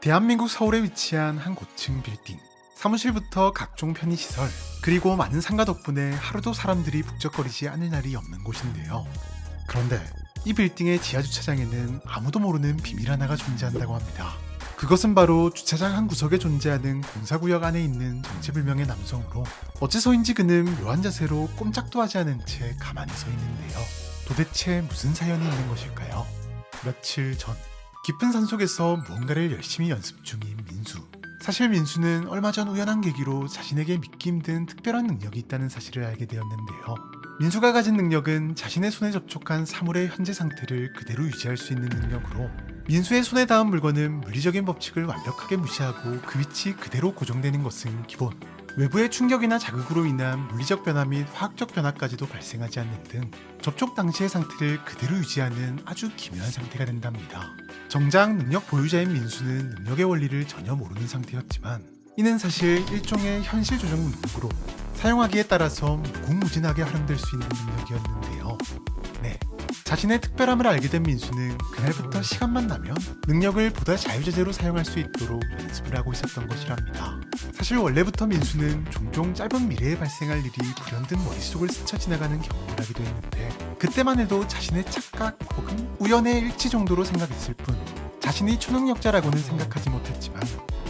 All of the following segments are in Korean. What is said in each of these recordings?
대한민국 서울에 위치한 한 고층 빌딩. 사무실부터 각종 편의시설, 그리고 많은 상가 덕분에 하루도 사람들이 북적거리지 않을 날이 없는 곳인데요. 그런데 이 빌딩의 지하주차장에는 아무도 모르는 비밀 하나가 존재한다고 합니다. 그것은 바로 주차장 한 구석에 존재하는 공사구역 안에 있는 정체불명의 남성으로, 어째서인지 그는 묘한 자세로 꼼짝도 하지 않은 채 가만히 서 있는데요. 도대체 무슨 사연이 있는 것일까요? 며칠 전, 깊은 산속에서 무언가를 열심히 연습 중인 민수. 사실 민수는 얼마 전 우연한 계기로 자신에게 믿기 힘든 특별한 능력이 있다는 사실을 알게 되었는데요. 민수가 가진 능력은 자신의 손에 접촉한 사물의 현재 상태를 그대로 유지할 수 있는 능력으로, 민수의 손에 닿은 물건은 물리적인 법칙을 완벽하게 무시하고 그 위치 그대로 고정되는 것은 기본, 외부의 충격이나 자극으로 인한 물리적 변화 및 화학적 변화까지도 발생하지 않는 등 접촉 당시의 상태를 그대로 유지하는 아주 기묘한 상태가 된답니다. 정작 능력 보유자인 민수는 능력의 원리를 전혀 모르는 상태였지만, 이는 사실 일종의 현실 조정 능력으로 사용하기에 따라서 무궁무진하게 활용될 수 있는 능력이었는데요. 네, 자신의 특별함을 알게 된 민수는 그날부터 시간만 나면 능력을 보다 자유자재로 사용할 수 있도록 연습을 하고 있었던 것이랍니다. 사실 원래부터 민수는 종종 짧은 미래에 발생할 일이 불현듯 머릿속을 스쳐 지나가는 경험을 하기도 했는데, 그때만 해도 자신의 착각 혹은 우연의 일치 정도로 생각했을 뿐 자신이 초능력자라고는 생각하지 못했지만,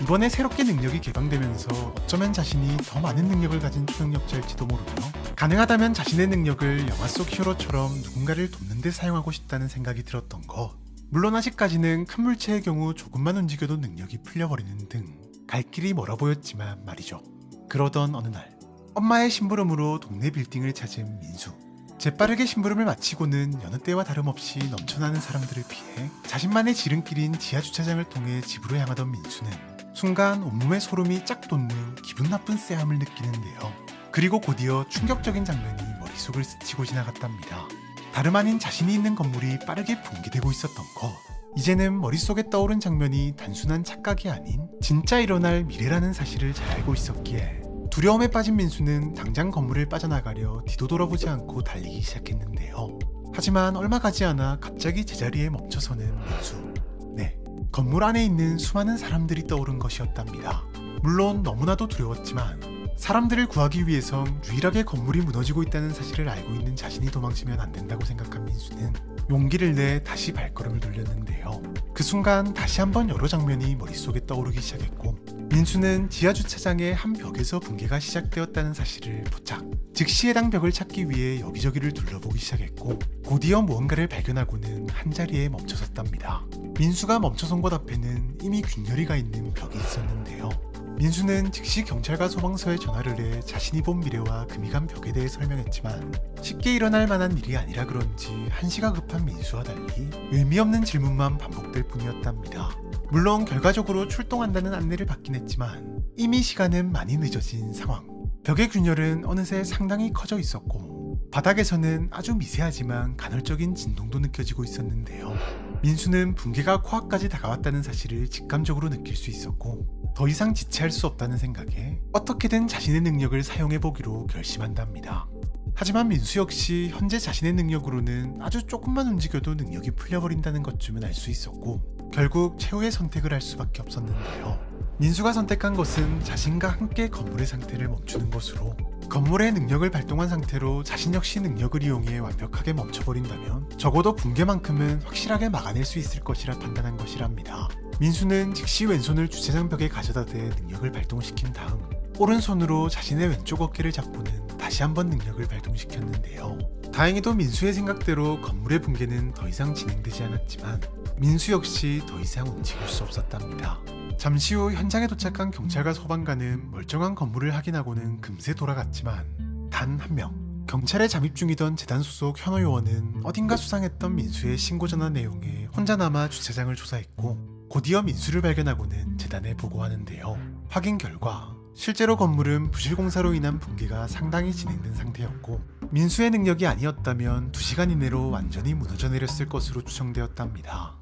이번에 새롭게 능력이 개방되면서 어쩌면 자신이 더 많은 능력을 가진 초능력자일지도 모르며, 가능하다면 자신의 능력을 영화 속 히어로처럼 누군가를 돕는 데 사용하고 싶다는 생각이 들었던 것. 물론 아직까지는 큰 물체의 경우 조금만 움직여도 능력이 풀려버리는 등 갈 길이 멀어 보였지만 말이죠. 그러던 어느 날, 엄마의 심부름으로 동네 빌딩을 찾은 민수. 재빠르게 심부름을 마치고는 여느 때와 다름없이 넘쳐나는 사람들을 피해 자신만의 지름길인 지하주차장을 통해 집으로 향하던 민수는 순간 온몸에 소름이 쫙 돋는 기분 나쁜 쎄함을 느끼는데요. 그리고 곧이어 충격적인 장면이 머릿속을 스치고 지나갔답니다. 다름 아닌 자신이 있는 건물이 빠르게 붕괴되고 있었던 것. 이제는 머릿속에 떠오른 장면이 단순한 착각이 아닌 진짜 일어날 미래라는 사실을 잘 알고 있었기에, 두려움에 빠진 민수는 당장 건물을 빠져나가려 뒤도 돌아보지 않고 달리기 시작했는데요. 하지만 얼마 가지 않아 갑자기 제자리에 멈춰서는 민수. 네, 건물 안에 있는 수많은 사람들이 떠오른 것이었답니다. 물론 너무나도 두려웠지만 사람들을 구하기 위해선 유일하게 건물이 무너지고 있다는 사실을 알고 있는 자신이 도망치면 안 된다고 생각한 민수는 용기를 내 다시 발걸음을 돌렸는데요. 그 순간 다시 한번 여러 장면이 머릿속에 떠오르기 시작했고, 민수는 지하주차장의 한 벽에서 붕괴가 시작되었다는 사실을 포착. 즉시 해당 벽을 찾기 위해 여기저기를 둘러보기 시작했고, 곧이어 무언가를 발견하고는 한자리에 멈춰섰답니다. 민수가 멈춰선 곳 앞에는 이미 균열이가 있는 벽이 있었는데요. 민수는 즉시 경찰과 소방서에 전화를 해 자신이 본 미래와 금이 간 벽에 대해 설명했지만, 쉽게 일어날 만한 일이 아니라 그런지 한시가 급한 민수와 달리 의미 없는 질문만 반복될 뿐이었답니다. 물론 결과적으로 출동한다는 안내를 받긴 했지만 이미 시간은 많이 늦어진 상황. 벽의 균열은 어느새 상당히 커져 있었고, 바닥에서는 아주 미세하지만 간헐적인 진동도 느껴지고 있었는데요. 민수는 붕괴가 코앞까지 다가왔다는 사실을 직감적으로 느낄 수 있었고, 더 이상 지체할 수 없다는 생각에 어떻게든 자신의 능력을 사용해보기로 결심한답니다. 하지만 민수 역시 현재 자신의 능력으로는 아주 조금만 움직여도 능력이 풀려버린다는 것쯤은 알 수 있었고, 결국 최후의 선택을 할 수밖에 없었는데요. 민수가 선택한 것은 자신과 함께 건물의 상태를 멈추는 것으로, 건물의 능력을 발동한 상태로 자신 역시 능력을 이용해 완벽하게 멈춰버린다면 적어도 붕괴만큼은 확실하게 막아낼 수 있을 것이라 판단한 것이랍니다. 민수는 즉시 왼손을 주차장 벽에 가져다 대 능력을 발동시킨 다음 오른손으로 자신의 왼쪽 어깨를 잡고는 다시 한번 능력을 발동시켰는데요. 다행히도 민수의 생각대로 건물의 붕괴는 더 이상 진행되지 않았지만 민수 역시 더 이상 움직일 수 없었답니다. 잠시 후 현장에 도착한 경찰과 소방관은 멀쩡한 건물을 확인하고는 금세 돌아갔지만, 단 한 명, 경찰에 잠입 중이던 재단 소속 현호 요원은 어딘가 수상했던 민수의 신고 전화 내용에 혼자 남아 주차장을 조사했고, 곧이어 민수를 발견하고는 재단에 보고하는데요. 확인 결과 실제로 건물은 부실공사로 인한 붕괴가 상당히 진행된 상태였고, 민수의 능력이 아니었다면 2시간 이내로 완전히 무너져 내렸을 것으로 추정되었답니다.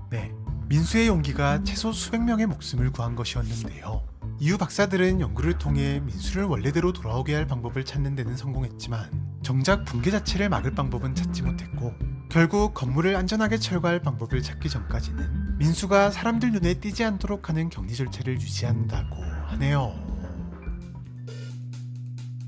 네, 민수의 용기가 최소 수백 명의 목숨을 구한 것이었는데요. 이후 박사들은 연구를 통해 민수를 원래대로 돌아오게 할 방법을 찾는 데는 성공했지만, 정작 붕괴 자체를 막을 방법은 찾지 못했고, 결국 건물을 안전하게 철거할 방법을 찾기 전까지는 민수가 사람들 눈에 띄지 않도록 하는 격리 절차를 유지한다고 하네요.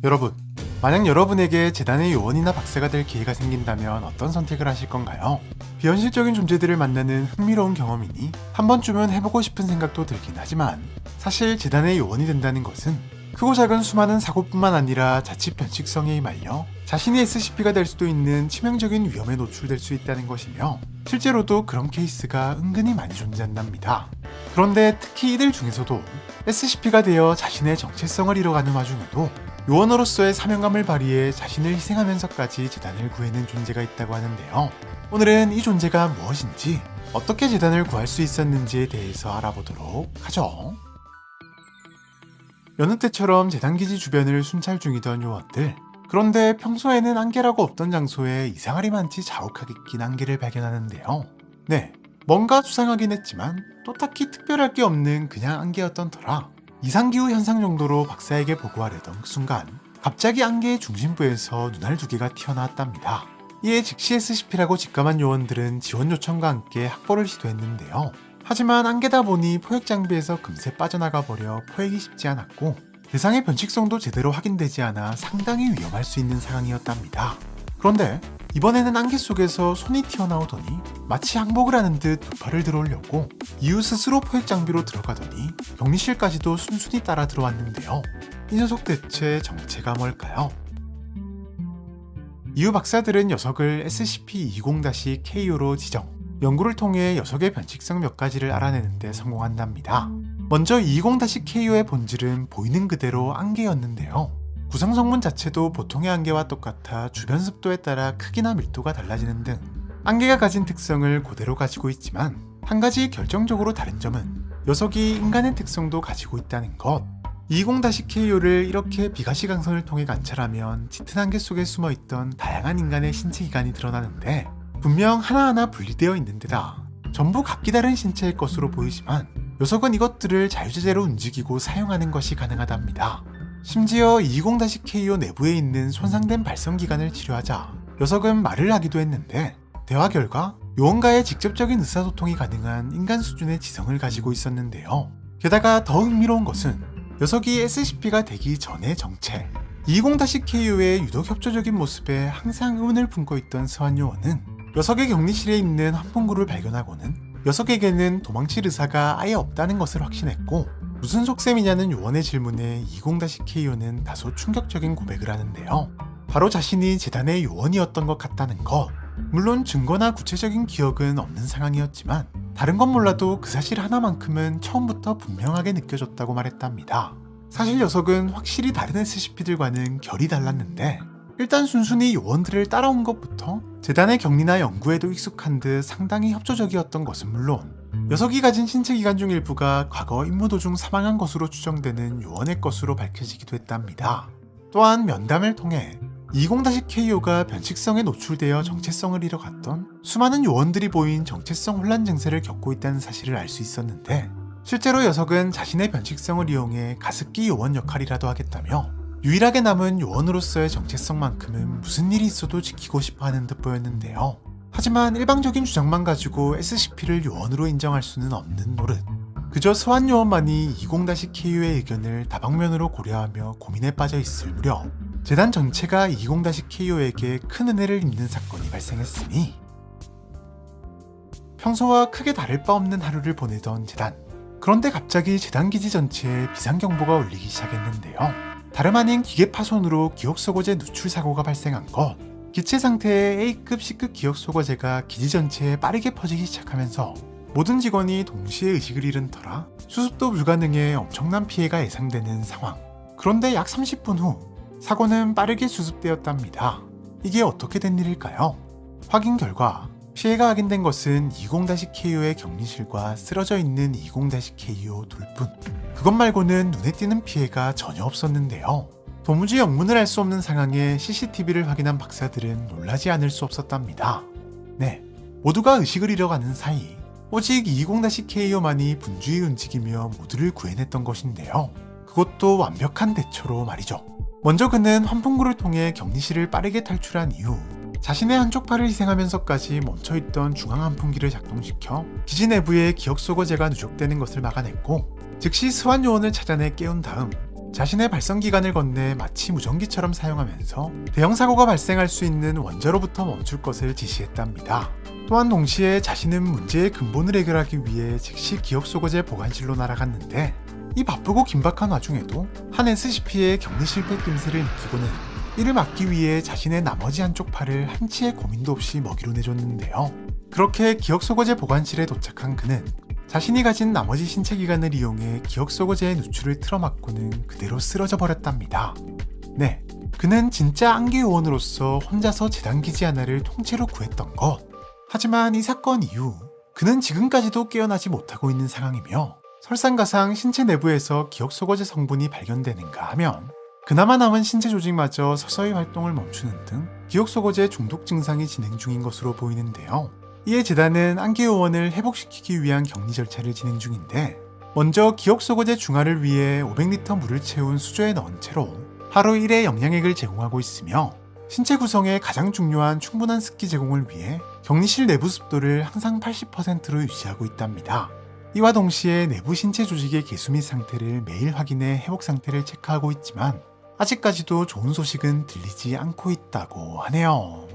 여러분, 만약 여러분에게 재단의 요원이나 박사가 될 기회가 생긴다면 어떤 선택을 하실 건가요? 비현실적인 존재들을 만나는 흥미로운 경험이니 한 번쯤은 해보고 싶은 생각도 들긴 하지만, 사실 재단의 요원이 된다는 것은 크고 작은 수많은 사고뿐만 아니라 자칫 변칙성에 말려 자신이 SCP가 될 수도 있는 치명적인 위험에 노출될 수 있다는 것이며, 실제로도 그런 케이스가 은근히 많이 존재한답니다. 그런데 특히 이들 중에서도 SCP가 되어 자신의 정체성을 잃어가는 와중에도 요원으로서의 사명감을 발휘해 자신을 희생하면서까지 재단을 구해낸 존재가 있다고 하는데요. 오늘은 이 존재가 무엇인지, 어떻게 재단을 구할 수 있었는지에 대해서 알아보도록 하죠. 여느 때처럼 재단기지 주변을 순찰 중이던 요원들. 그런데 평소에는 안개라고 없던 장소에 이상하리 많지 자욱하게 낀 안개를 발견하는데요. 네, 뭔가 수상하긴 했지만 또 딱히 특별할 게 없는 그냥 안개였던 터라 이상기후 현상 정도로 박사에게 보고하려던 그 순간 갑자기 안개의 중심부에서 눈알 두 개가 튀어나왔답니다. 이에 즉시 SCP라고 직감한 요원들은 지원 요청과 함께 확보를 시도했는데요. 하지만 안개다 보니 포획 장비에서 금세 빠져나가 버려 포획이 쉽지 않았고, 대상의 변칙성도 제대로 확인되지 않아 상당히 위험할 수 있는 상황이었답니다. 그런데 이번에는 안개 속에서 손이 튀어나오더니 마치 항복을 하는 듯 두 팔을 들어올렸고, 이후 스스로 포획 장비로 들어가더니 격리실까지도 순순히 따라 들어왔는데요. 이 녀석 대체 정체가 뭘까요? 이후 박사들은 녀석을 SCP-20-KO로 지정, 연구를 통해 녀석의 변칙성 몇 가지를 알아내는 데 성공한답니다. 먼저 20-KO의 본질은 보이는 그대로 안개였는데요. 구성 성분 자체도 보통의 안개와 똑같아 주변 습도에 따라 크기나 밀도가 달라지는 등 안개가 가진 특성을 그대로 가지고 있지만, 한 가지 결정적으로 다른 점은 녀석이 인간의 특성도 가지고 있다는 것. 20-KO를 이렇게 비가시광선을 통해 관찰하면 짙은 안개 속에 숨어있던 다양한 인간의 신체 기관이 드러나는데, 분명 하나하나 분리되어 있는 데다 전부 각기 다른 신체의 것으로 보이지만 녀석은 이것들을 자유자재로 움직이고 사용하는 것이 가능하답니다. 심지어 20-KO 내부에 있는 손상된 발성기관을 치료하자 녀석은 말을 하기도 했는데, 대화 결과 요원과의 직접적인 의사소통이 가능한 인간 수준의 지성을 가지고 있었는데요. 게다가 더 흥미로운 것은 녀석이 SCP가 되기 전의 정체, 20-KO의 유독 협조적인 모습에 항상 의문을 품고 있던 스완 요원은 녀석의 격리실에 있는 환풍구를 발견하고는 녀석에게는 도망칠 의사가 아예 없다는 것을 확신했고, 무슨 속셈이냐는 요원의 질문에 20-KO는 다소 충격적인 고백을 하는데요. 바로 자신이 재단의 요원이었던 것 같다는 것. 물론 증거나 구체적인 기억은 없는 상황이었지만 다른 건 몰라도 그 사실 하나만큼은 처음부터 분명하게 느껴졌다고 말했답니다. 사실 녀석은 확실히 다른 SCP들과는 결이 달랐는데, 일단 순순히 요원들을 따라온 것부터 재단의 격리나 연구에도 익숙한 듯 상당히 협조적이었던 것은 물론, 녀석이 가진 신체 기관 중 일부가 과거 임무 도중 사망한 것으로 추정되는 요원의 것으로 밝혀지기도 했답니다. 또한 면담을 통해 20-KO가 변칙성에 노출되어 정체성을 잃어갔던 수많은 요원들이 보인 정체성 혼란 증세를 겪고 있다는 사실을 알 수 있었는데, 실제로 녀석은 자신의 변칙성을 이용해 가습기 요원 역할이라도 하겠다며 유일하게 남은 요원으로서의 정체성만큼은 무슨 일이 있어도 지키고 싶어 하는 듯 보였는데요. 하지만 일방적인 주장만 가지고 SCP를 요원으로 인정할 수는 없는 노릇. 그저 스완 요원만이 20-KO의 의견을 다방면으로 고려하며 고민에 빠져 있을 무렵 재단 전체가 20-KO에게 큰 은혜를 입는 사건이 발생했으니, 평소와 크게 다를 바 없는 하루를 보내던 재단. 그런데 갑자기 재단 기지 전체에 비상경보가 울리기 시작했는데요. 다름 아닌 기계 파손으로 기억 소거제 누출 사고가 발생한 것. 기체 상태의 A급, C급 기억 소거제가 기지 전체에 빠르게 퍼지기 시작하면서 모든 직원이 동시에 의식을 잃은 터라 수습도 불가능해 엄청난 피해가 예상되는 상황. 그런데 약 30분 후 사고는 빠르게 수습되었답니다. 이게 어떻게 된 일일까요? 확인 결과 피해가 확인된 것은 20-KO의 격리실과 쓰러져 있는 20-KO 둘뿐. 그것 말고는 눈에 띄는 피해가 전혀 없었는데요. 도무지 영문을 알 수 없는 상황에 CCTV를 확인한 박사들은 놀라지 않을 수 없었답니다. 네, 모두가 의식을 잃어가는 사이 오직 20-KO만이 분주히 움직이며 모두를 구해냈던 것인데요. 그것도 완벽한 대처로 말이죠. 먼저 그는 환풍구를 통해 격리실을 빠르게 탈출한 이후 자신의 한쪽 팔을 희생하면서까지 멈춰있던 중앙한풍기를 작동시켜 기지 내부에 기억 소거제가 누적되는 것을 막아냈고, 즉시 스완 요원을 찾아내 깨운 다음 자신의 발성기관을 건네 마치 무전기처럼 사용하면서 대형 사고가 발생할 수 있는 원자로부터 멈출 것을 지시했답니다. 또한 동시에 자신은 문제의 근본을 해결하기 위해 즉시 기억 소거제 보관실로 날아갔는데, 이 바쁘고 긴박한 와중에도 한 SCP의 격리 실패 낌새를 느끼고는 이를 막기 위해 자신의 나머지 한쪽 팔을 한치의 고민도 없이 먹이로 내줬는데요. 그렇게 기억 소거제 보관실에 도착한 그는 자신이 가진 나머지 신체 기관을 이용해 기억 소거제의 누출을 틀어막고는 그대로 쓰러져 버렸답니다. 네, 그는 진짜 안개 요원으로서 혼자서 재단 기지 하나를 통째로 구했던 것. 하지만 이 사건 이후 그는 지금까지도 깨어나지 못하고 있는 상황이며, 설상가상 신체 내부에서 기억 소거제 성분이 발견되는가 하면 그나마 남은 신체 조직마저 서서히 활동을 멈추는 등 기억 소거제 중독 증상이 진행 중인 것으로 보이는데요. 이에 재단은 안개 요원을 회복시키기 위한 격리 절차를 진행 중인데, 먼저 기억 소거제 중화를 위해 500리터 물을 채운 수조에 넣은 채로 하루 1회 영양액을 제공하고 있으며, 신체 구성에 가장 중요한 충분한 습기 제공을 위해 격리실 내부 습도를 항상 80%로 유지하고 있답니다. 이와 동시에 내부 신체 조직의 개수 및 상태를 매일 확인해 회복 상태를 체크하고 있지만 아직까지도 좋은 소식은 들리지 않고 있다고 하네요.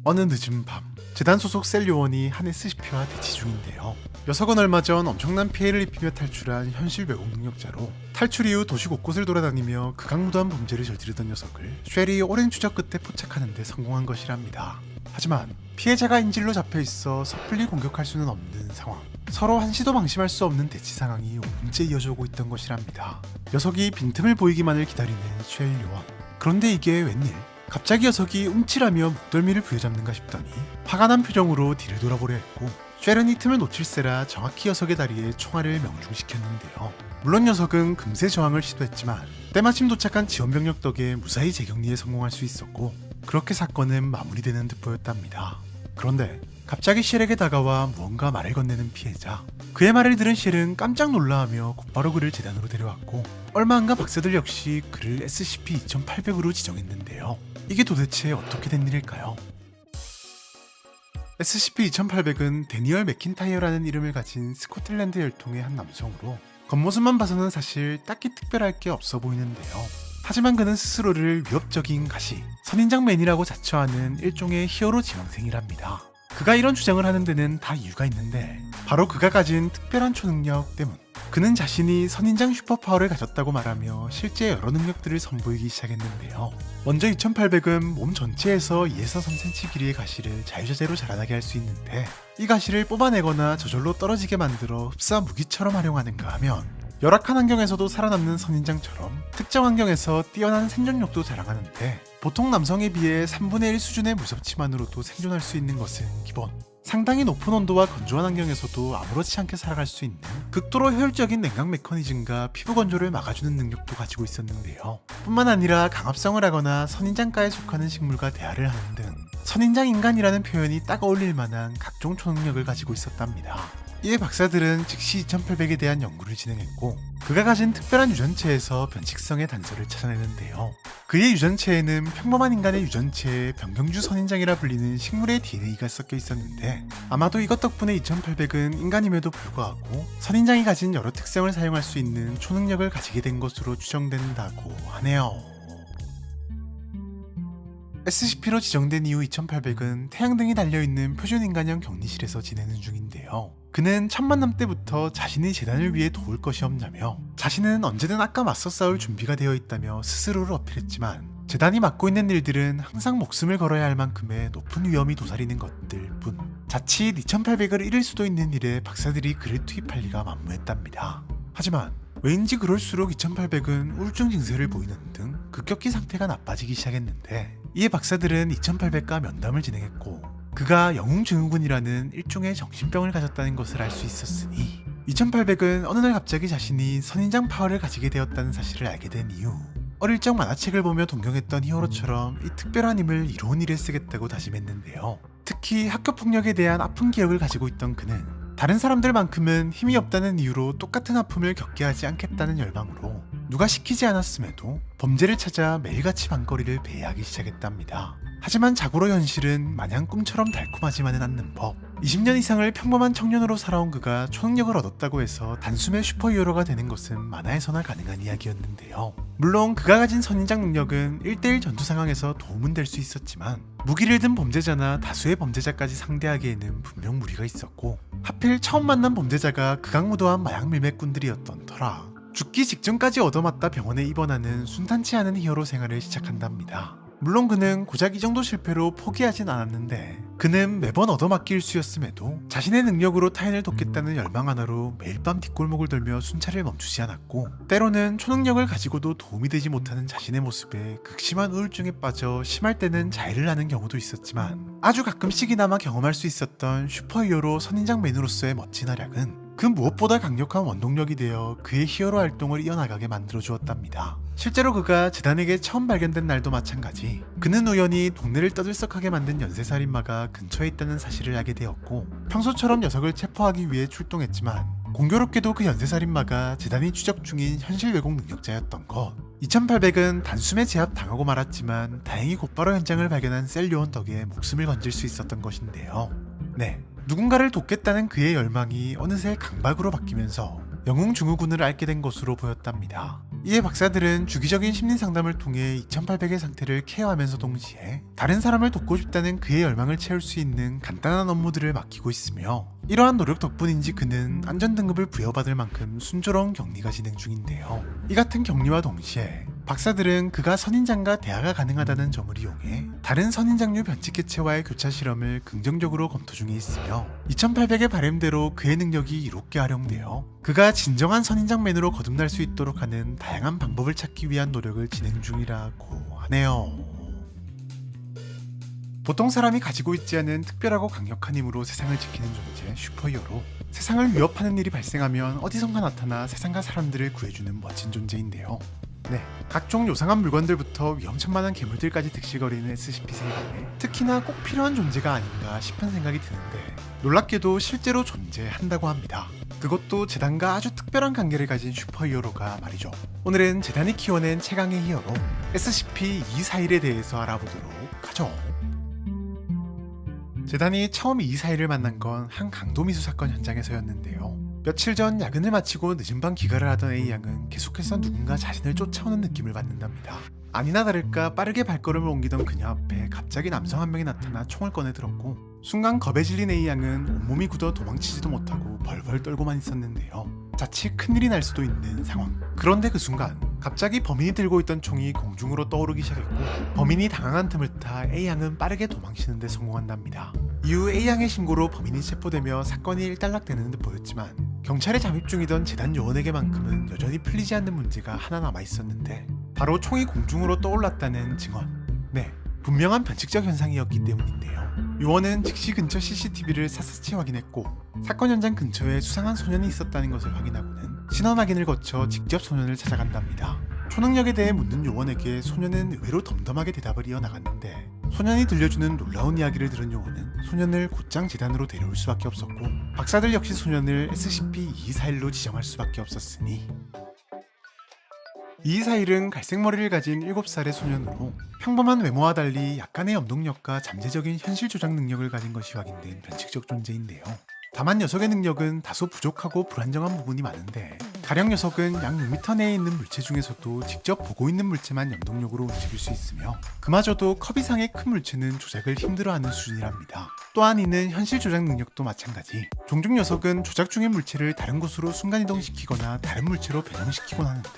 어느 늦은 밤, 재단 소속 셀 요원이 한 SCP와 대치 중인데요. 녀석은 얼마 전 엄청난 피해를 입히며 탈출한 현실 왜곡 능력자로, 탈출 이후 도시 곳곳을 돌아다니며 극악무도한 범죄를 저지르던 녀석을 쉘이 오랜 추적 끝에 포착하는 데 성공한 것이랍니다. 하지만 피해자가 인질로 잡혀있어 섣불리 공격할 수는 없는 상황, 서로 한시도 방심할 수 없는 대치 상황이 5분째 이어져 오고 있던 것이랍니다. 녀석이 빈틈을 보이기만을 기다리는 쉘 요원. 그런데 이게 웬일? 갑자기 녀석이 움찔하며 목덜미를 부여잡는가 싶더니 화가 난 표정으로 뒤를 돌아보려 했고, 쉘은 이 틈을 놓칠세라 정확히 녀석의 다리에 총알을 명중시켰는데요. 물론 녀석은 금세 저항을 시도했지만 때마침 도착한 지원병력 덕에 무사히 재격리에 성공할 수 있었고, 그렇게 사건은 마무리되는 듯 보였답니다. 그런데 갑자기 쉘에게 다가와 무언가 말을 건네는 피해자. 그의 말을 들은 쉘은 깜짝 놀라하며 곧바로 그를 재단으로 데려왔고, 얼마 안가 박사들 역시 그를 SCP-2800으로 지정했는데요. 이게 도대체 어떻게 된 일일까요? SCP-2800은 데니얼 맥킨타이어라는 이름을 가진 스코틀랜드 혈통의 한 남성으로, 겉모습만 봐서는 사실 딱히 특별할 게 없어 보이는데요. 하지만 그는 스스로를 위협적인 가시, 선인장맨이라고 자처하는 일종의 히어로 지망생이랍니다. 그가 이런 주장을 하는 데는 다 이유가 있는데, 바로 그가 가진 특별한 초능력 때문. 그는 자신이 선인장 슈퍼파워를 가졌다고 말하며 실제 여러 능력들을 선보이기 시작했는데요. 먼저 2800은 몸 전체에서 2에서 3cm 길이의 가시를 자유자재로 자라나게 할 수 있는데, 이 가시를 뽑아내거나 저절로 떨어지게 만들어 흡사 무기처럼 활용하는가 하면 열악한 환경에서도 살아남는 선인장처럼 특정 환경에서 뛰어난 생존력도 자랑하는데, 보통 남성에 비해 3분의 1 수준의 무섭지만으로도 생존할 수 있는 것은 기본. 상당히 높은 온도와 건조한 환경에서도 아무렇지 않게 살아갈 수 있는 극도로 효율적인 냉각 메커니즘과 피부 건조를 막아주는 능력도 가지고 있었는데요. 뿐만 아니라 강압성을 하거나 선인장과에 속하는 식물과 대화를 하는 등 선인장 인간이라는 표현이 딱 어울릴 만한 각종 초능력을 가지고 있었답니다. 이에 박사들은 즉시 2800에 대한 연구를 진행했고, 그가 가진 특별한 유전체에서 변칙성의 단서를 찾아내는데요. 그의 유전체에는 평범한 인간의 유전체에 변경주 선인장이라 불리는 식물의 DNA가 섞여 있었는데, 아마도 이것 덕분에 2800은 인간임에도 불구하고 선인장이 가진 여러 특성을 사용할 수 있는 초능력을 가지게 된 것으로 추정된다고 하네요. SCP로 지정된 이후 2800은 태양등이 달려있는 표준인간형 격리실에서 지내는 중인데요. 그는 천만남 때부터 자신의 재단을 위해 도울 것이 없냐며, 자신은 언제든 아까 맞서 싸울 준비가 되어 있다며 스스로를 어필했지만, 재단이 맡고 있는 일들은 항상 목숨을 걸어야 할 만큼의 높은 위험이 도사리는 것들 뿐. 자칫 2800을 잃을 수도 있는 일에 박사들이 그를 투입할 리가 만무했답니다. 하지만 왠지 그럴수록 2800은 우울증 증세를 보이는 등 급격히 상태가 나빠지기 시작했는데, 이에 박사들은 2800과 면담을 진행했고, 그가 영웅증후군이라는 일종의 정신병을 가졌다는 것을 알 수 있었으니, 2800은 어느 날 갑자기 자신이 선인장 파워를 가지게 되었다는 사실을 알게 된 이후 어릴 적 만화책을 보며 동경했던 히어로처럼 이 특별한 힘을 이로운 일에 쓰겠다고 다짐했는데요. 특히 학교폭력에 대한 아픈 기억을 가지고 있던 그는 다른 사람들만큼은 힘이 없다는 이유로 똑같은 아픔을 겪게 하지 않겠다는 열망으로 누가 시키지 않았음에도 범죄를 찾아 매일같이 밤거리를 배회하기 시작했답니다. 하지만 자고로 현실은 마냥 꿈처럼 달콤하지만은 않는 법. 20년 이상을 평범한 청년으로 살아온 그가 초능력을 얻었다고 해서 단숨에 슈퍼히어로가 되는 것은 만화에서나 가능한 이야기였는데요. 물론 그가 가진 선인장 능력은 1대1 전투 상황에서 도움은 될 수 있었지만 무기를 든 범죄자나 다수의 범죄자까지 상대하기에는 분명 무리가 있었고 하필 처음 만난 범죄자가 극악무도한 마약 밀매꾼들이었던 터라 죽기 직전까지 얻어맞다 병원에 입원하는 순탄치 않은 히어로 생활을 시작한답니다. 물론 그는 고작 이 정도 실패로 포기하진 않았는데 그는 매번 얻어맞기 일수였음에도 자신의 능력으로 타인을 돕겠다는 열망 하나로 매일 밤 뒷골목을 돌며 순찰을 멈추지 않았고 때로는 초능력을 가지고도 도움이 되지 못하는 자신의 모습에 극심한 우울증에 빠져 심할 때는 자해를 하는 경우도 있었지만 아주 가끔씩이나마 경험할 수 있었던 슈퍼히어로 선인장맨으로서의 멋진 활약은 그 무엇보다 강력한 원동력이 되어 그의 히어로 활동을 이어나가게 만들어 주었답니다. 실제로 그가 재단에게 처음 발견된 날도 마찬가지 그는 우연히 동네를 떠들썩하게 만든 연쇄살인마가 근처에 있다는 사실을 알게 되었고 평소처럼 녀석을 체포하기 위해 출동했지만 공교롭게도 그 연쇄살인마가 재단이 추적 중인 현실 왜곡 능력자였던 것. 2800은 단숨에 제압당하고 말았지만 다행히 곧바로 현장을 발견한 셀 요원 덕에 목숨을 건질 수 있었던 것인데요. 네, 누군가를 돕겠다는 그의 열망이 어느새 강박으로 바뀌면서 영웅증후군을 앓게 된 것으로 보였답니다. 이에 박사들은 주기적인 심리상담을 통해 2800의 상태를 케어하면서 동시에 다른 사람을 돕고 싶다는 그의 열망을 채울 수 있는 간단한 업무들을 맡기고 있으며 이러한 노력 덕분인지 그는 안전등급을 부여받을 만큼 순조로운 격리가 진행 중인데요. 이 같은 격리와 동시에 박사들은 그가 선인장과 대화가 가능하다는 점을 이용해 다른 선인장류 변칙개체와의 교차 실험을 긍정적으로 검토 중에 있으며 2800의 바램대로 그의 능력이 이롭게 활용되어 그가 진정한 선인장맨으로 거듭날 수 있도록 하는 다양한 방법을 찾기 위한 노력을 진행 중이라고 하네요. 보통 사람이 가지고 있지 않은 특별하고 강력한 힘으로 세상을 지키는 존재 슈퍼히어로. 세상을 위협하는 일이 발생하면 어디선가 나타나 세상과 사람들을 구해주는 멋진 존재인데요. 네, 각종 요상한 물건들부터 위험천만한 괴물들까지 득실거리는 SCP-세계관에 특히나 꼭 필요한 존재가 아닌가 싶은 생각이 드는데 놀랍게도 실제로 존재한다고 합니다. 그것도 재단과 아주 특별한 관계를 가진 슈퍼히어로가 말이죠. 오늘은 재단이 키워낸 최강의 히어로 SCP-241에 대해서 알아보도록 하죠. 재단이 처음 241을 만난 건 한 강도미수 사건 현장에서였는데요. 며칠 전 야근을 마치고 늦은 밤 기가를 하던 A양은 계속해서 누군가 자신을 쫓아오는 느낌을 받는답니다. 아니나 다를까 빠르게 발걸음을 옮기던 그녀 앞에 갑자기 남성 한 명이 나타나 총을 꺼내 들었고 순간 겁에 질린 A양은 온몸이 굳어 도망치지도 못하고 벌벌 떨고만 있었는데요. 자칫 큰일이 날 수도 있는 상황. 그런데 그 순간 갑자기 범인이 들고 있던 총이 공중으로 떠오르기 시작했고 범인이 당황한 틈을 타 A양은 빠르게 도망치는 데 성공한답니다. 이후 A양의 신고로 범인이 체포되며 사건이 일단락되는 듯 보였지만 경찰에 잠입 중이던 재단 요원에게만큼은 여전히 풀리지 않는 문제가 하나 남아있었는데 바로 총이 공중으로 떠올랐다는 증언. 네, 분명한 변칙적 현상이었기 때문인데요. 요원은 즉시 근처 CCTV를 샅샅이 확인했고 사건 현장 근처에 수상한 소년이 있었다는 것을 확인하고는 신원 확인을 거쳐 직접 소년을 찾아간답니다. 초능력에 대해 묻는 요원에게 소년은 의외로 덤덤하게 대답을 이어나갔는데 소년이 들려주는 놀라운 이야기를 들은 요원은 소년을 곧장 재단으로 데려올 수밖에 없었고 박사들 역시 소년을 SCP-241로 지정할 수밖에 없었으니 241은 갈색 머리를 가진 7살의 소년으로 평범한 외모와 달리 약간의 염동력과 잠재적인 현실 조작 능력을 가진 것이 확인된 변칙적 존재인데요. 다만 녀석의 능력은 다소 부족하고 불안정한 부분이 많은데 가령 녀석은 약 6m 내에 있는 물체 중에서도 직접 보고 있는 물체만 염동력으로 움직일 수 있으며 그마저도 컵 이상의 큰 물체는 조작을 힘들어하는 수준이랍니다. 또한 이는 현실 조작 능력도 마찬가지. 종종 녀석은 조작 중인 물체를 다른 곳으로 순간이동시키거나 다른 물체로 변형시키곤 하는데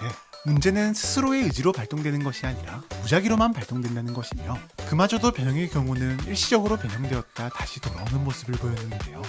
문제는 스스로의 의지로 발동되는 것이 아니라 무작위로만 발동된다는 것이며 그마저도 변형의 경우는 일시적으로 변형되었다 다시 돌아오는 모습을 보였는데요.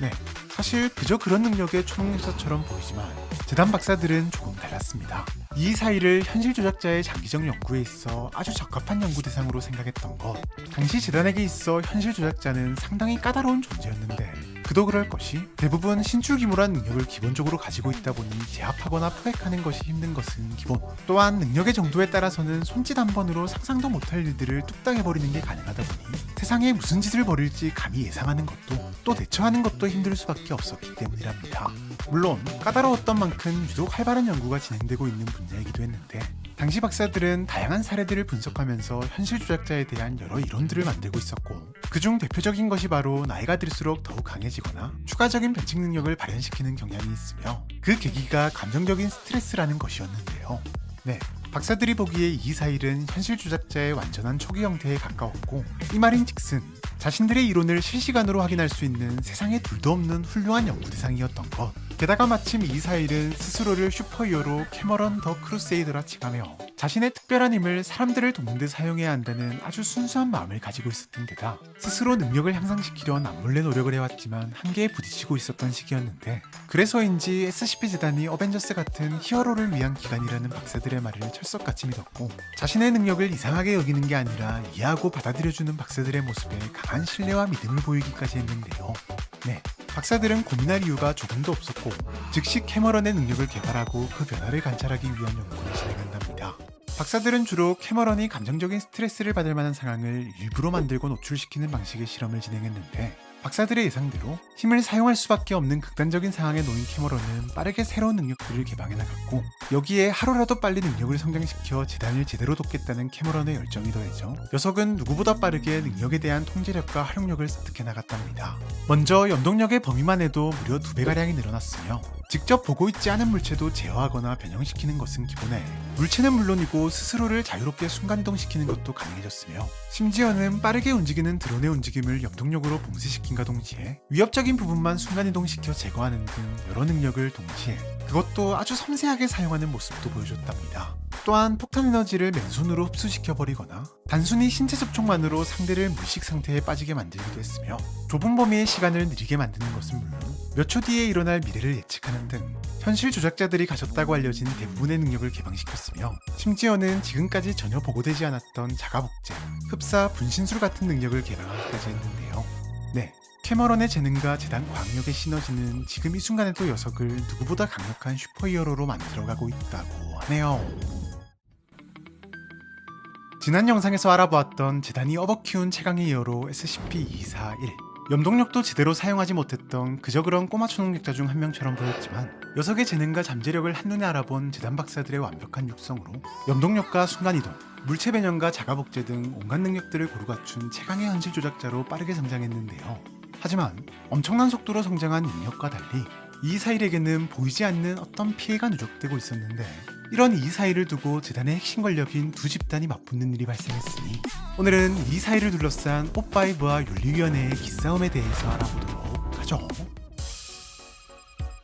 네, 사실 그저 그런 능력의 초능력자처럼 보이지만 재단 박사들은 조금 달랐습니다. 241을 현실 조작자의 장기적 연구에 있어 아주 적합한 연구 대상으로 생각했던 것. 당시 재단에게 있어 현실 조작자는 상당히 까다로운 존재였는데 그도 그럴 것이 대부분 신출기물한 능력을 기본적으로 가지고 있다 보니 제압하거나 포획하는 것이 힘든 것은 기본. 또한 능력의 정도에 따라서는 손짓 한 번으로 상상도 못할 일들을 뚝딱 해버리는 게 가능하다 보니 세상에 무슨 짓을 벌일지 감히 예상하는 것도 또 대처하는 것도 힘들 수밖에 수밖에 없었기 때문이랍니다. 물론 까다로웠던 만큼 유독 활발한 연구가 진행되고 있는 분야이기도 했는데 당시 박사들은 다양한 사례들을 분석하면서 현실 조작자에 대한 여러 이론들을 만들고 있었고 그중 대표적인 것이 바로 나이가 들수록 더욱 강해지거나 추가적인 변칙 능력을 발현시키는 경향이 있으며 그 계기가 감정적인 스트레스라는 것이었는데요. 네, 박사들이 보기에 이사일은 현실 조작자의 완전한 초기 형태에 가까웠고 이 말인즉슨 자신들의 이론을 실시간으로 확인할 수 있는 세상에 둘도 없는 훌륭한 연구 대상이었던 것. 게다가 마침 이사일은 스스로를 슈퍼히어로 캐머런 더 크루세이더라 칭하며 자신의 특별한 힘을 사람들을 돕는 데 사용해야 한다는 아주 순수한 마음을 가지고 있었던 데다 스스로 능력을 향상시키려 남몰래 노력을 해왔지만 한계에 부딪히고 있었던 시기였는데 그래서인지 SCP 재단이 어벤져스 같은 히어로를 위한 기관이라는 박사들의 말을 철석같이 믿었고 자신의 능력을 이상하게 여기는 게 아니라 이해하고 받아들여주는 박사들의 모습에 강한 신뢰와 믿음을 보이기까지 했는데요. 네, 박사들은 고민할 이유가 조금도 없었고 즉시 캐머런의 능력을 개발하고 그 변화를 관찰하기 위한 연구를 진행한답니다. 박사들은 주로 캐머런이 감정적인 스트레스를 받을 만한 상황을 일부러 만들고 노출시키는 방식의 실험을 진행했는데 박사들의 예상대로 힘을 사용할 수밖에 없는 극단적인 상황에 놓인 캐머런은 빠르게 새로운 능력들을 개방해 나갔고 여기에 하루라도 빨리 능력을 성장시켜 재단을 제대로 돕겠다는 캐머런의 열정이 더해져 녀석은 누구보다 빠르게 능력에 대한 통제력과 활용력을 습득해 나갔답니다. 먼저 염동력의 범위만 해도 무려 2배가량이 늘어났으며 직접 보고 있지 않은 물체도 제어하거나 변형시키는 것은 기본에 물체는 물론이고 스스로를 자유롭게 순간이동시키는 것도 가능해졌으며 심지어는 빠르게 움직이는 드론의 움직임을 염동력으로 봉쇄시킨과 동시에 위협적인 부분만 순간이동시켜 제거하는 등 여러 능력을 동시에 그것도 아주 섬세하게 사용하는 모습도 보여줬답니다. 또한 폭탄 에너지를 맨손으로 흡수시켜버리거나 단순히 신체 접촉만으로 상대를 무의식 상태에 빠지게 만들기도 했으며 좁은 범위의 시간을 느리게 만드는 것은 물론 몇 초 뒤에 일어날 미래를 예측하는 등 현실 조작자들이 가졌다고 알려진 대부분의 능력을 개방시켰으며 심지어는 지금까지 전혀 보고되지 않았던 자가복제, 흡사, 분신술 같은 능력을 개방하기까지 했는데요. 네, 캐머런의 재능과 재단 과학력의 시너지는 지금 이 순간에도 녀석을 누구보다 강력한 슈퍼히어로로 만들어가고 있다고 하네요. 지난 영상에서 알아보았던 재단이 업어키운 최강의 히어로 SCP-241 염동력도 제대로 사용하지 못했던 그저 그런 꼬마 초능력자 중 한 명처럼 보였지만 녀석의 재능과 잠재력을 한눈에 알아본 재단 박사들의 완벽한 육성으로 염동력과 순간이동, 물체 변형과 자가복제 등 온갖 능력들을 고루 갖춘 최강의 현실 조작자로 빠르게 성장했는데요. 하지만 엄청난 속도로 성장한 능력과 달리 이사일에게는 보이지 않는 어떤 피해가 누적되고 있었는데 이런 이사일을 두고 재단의 핵심 권력인 두 집단이 맞붙는 일이 발생했으니 오늘은 이사일을 둘러싼 O5와 윤리위원회의 기싸움에 대해서 알아보도록 하죠.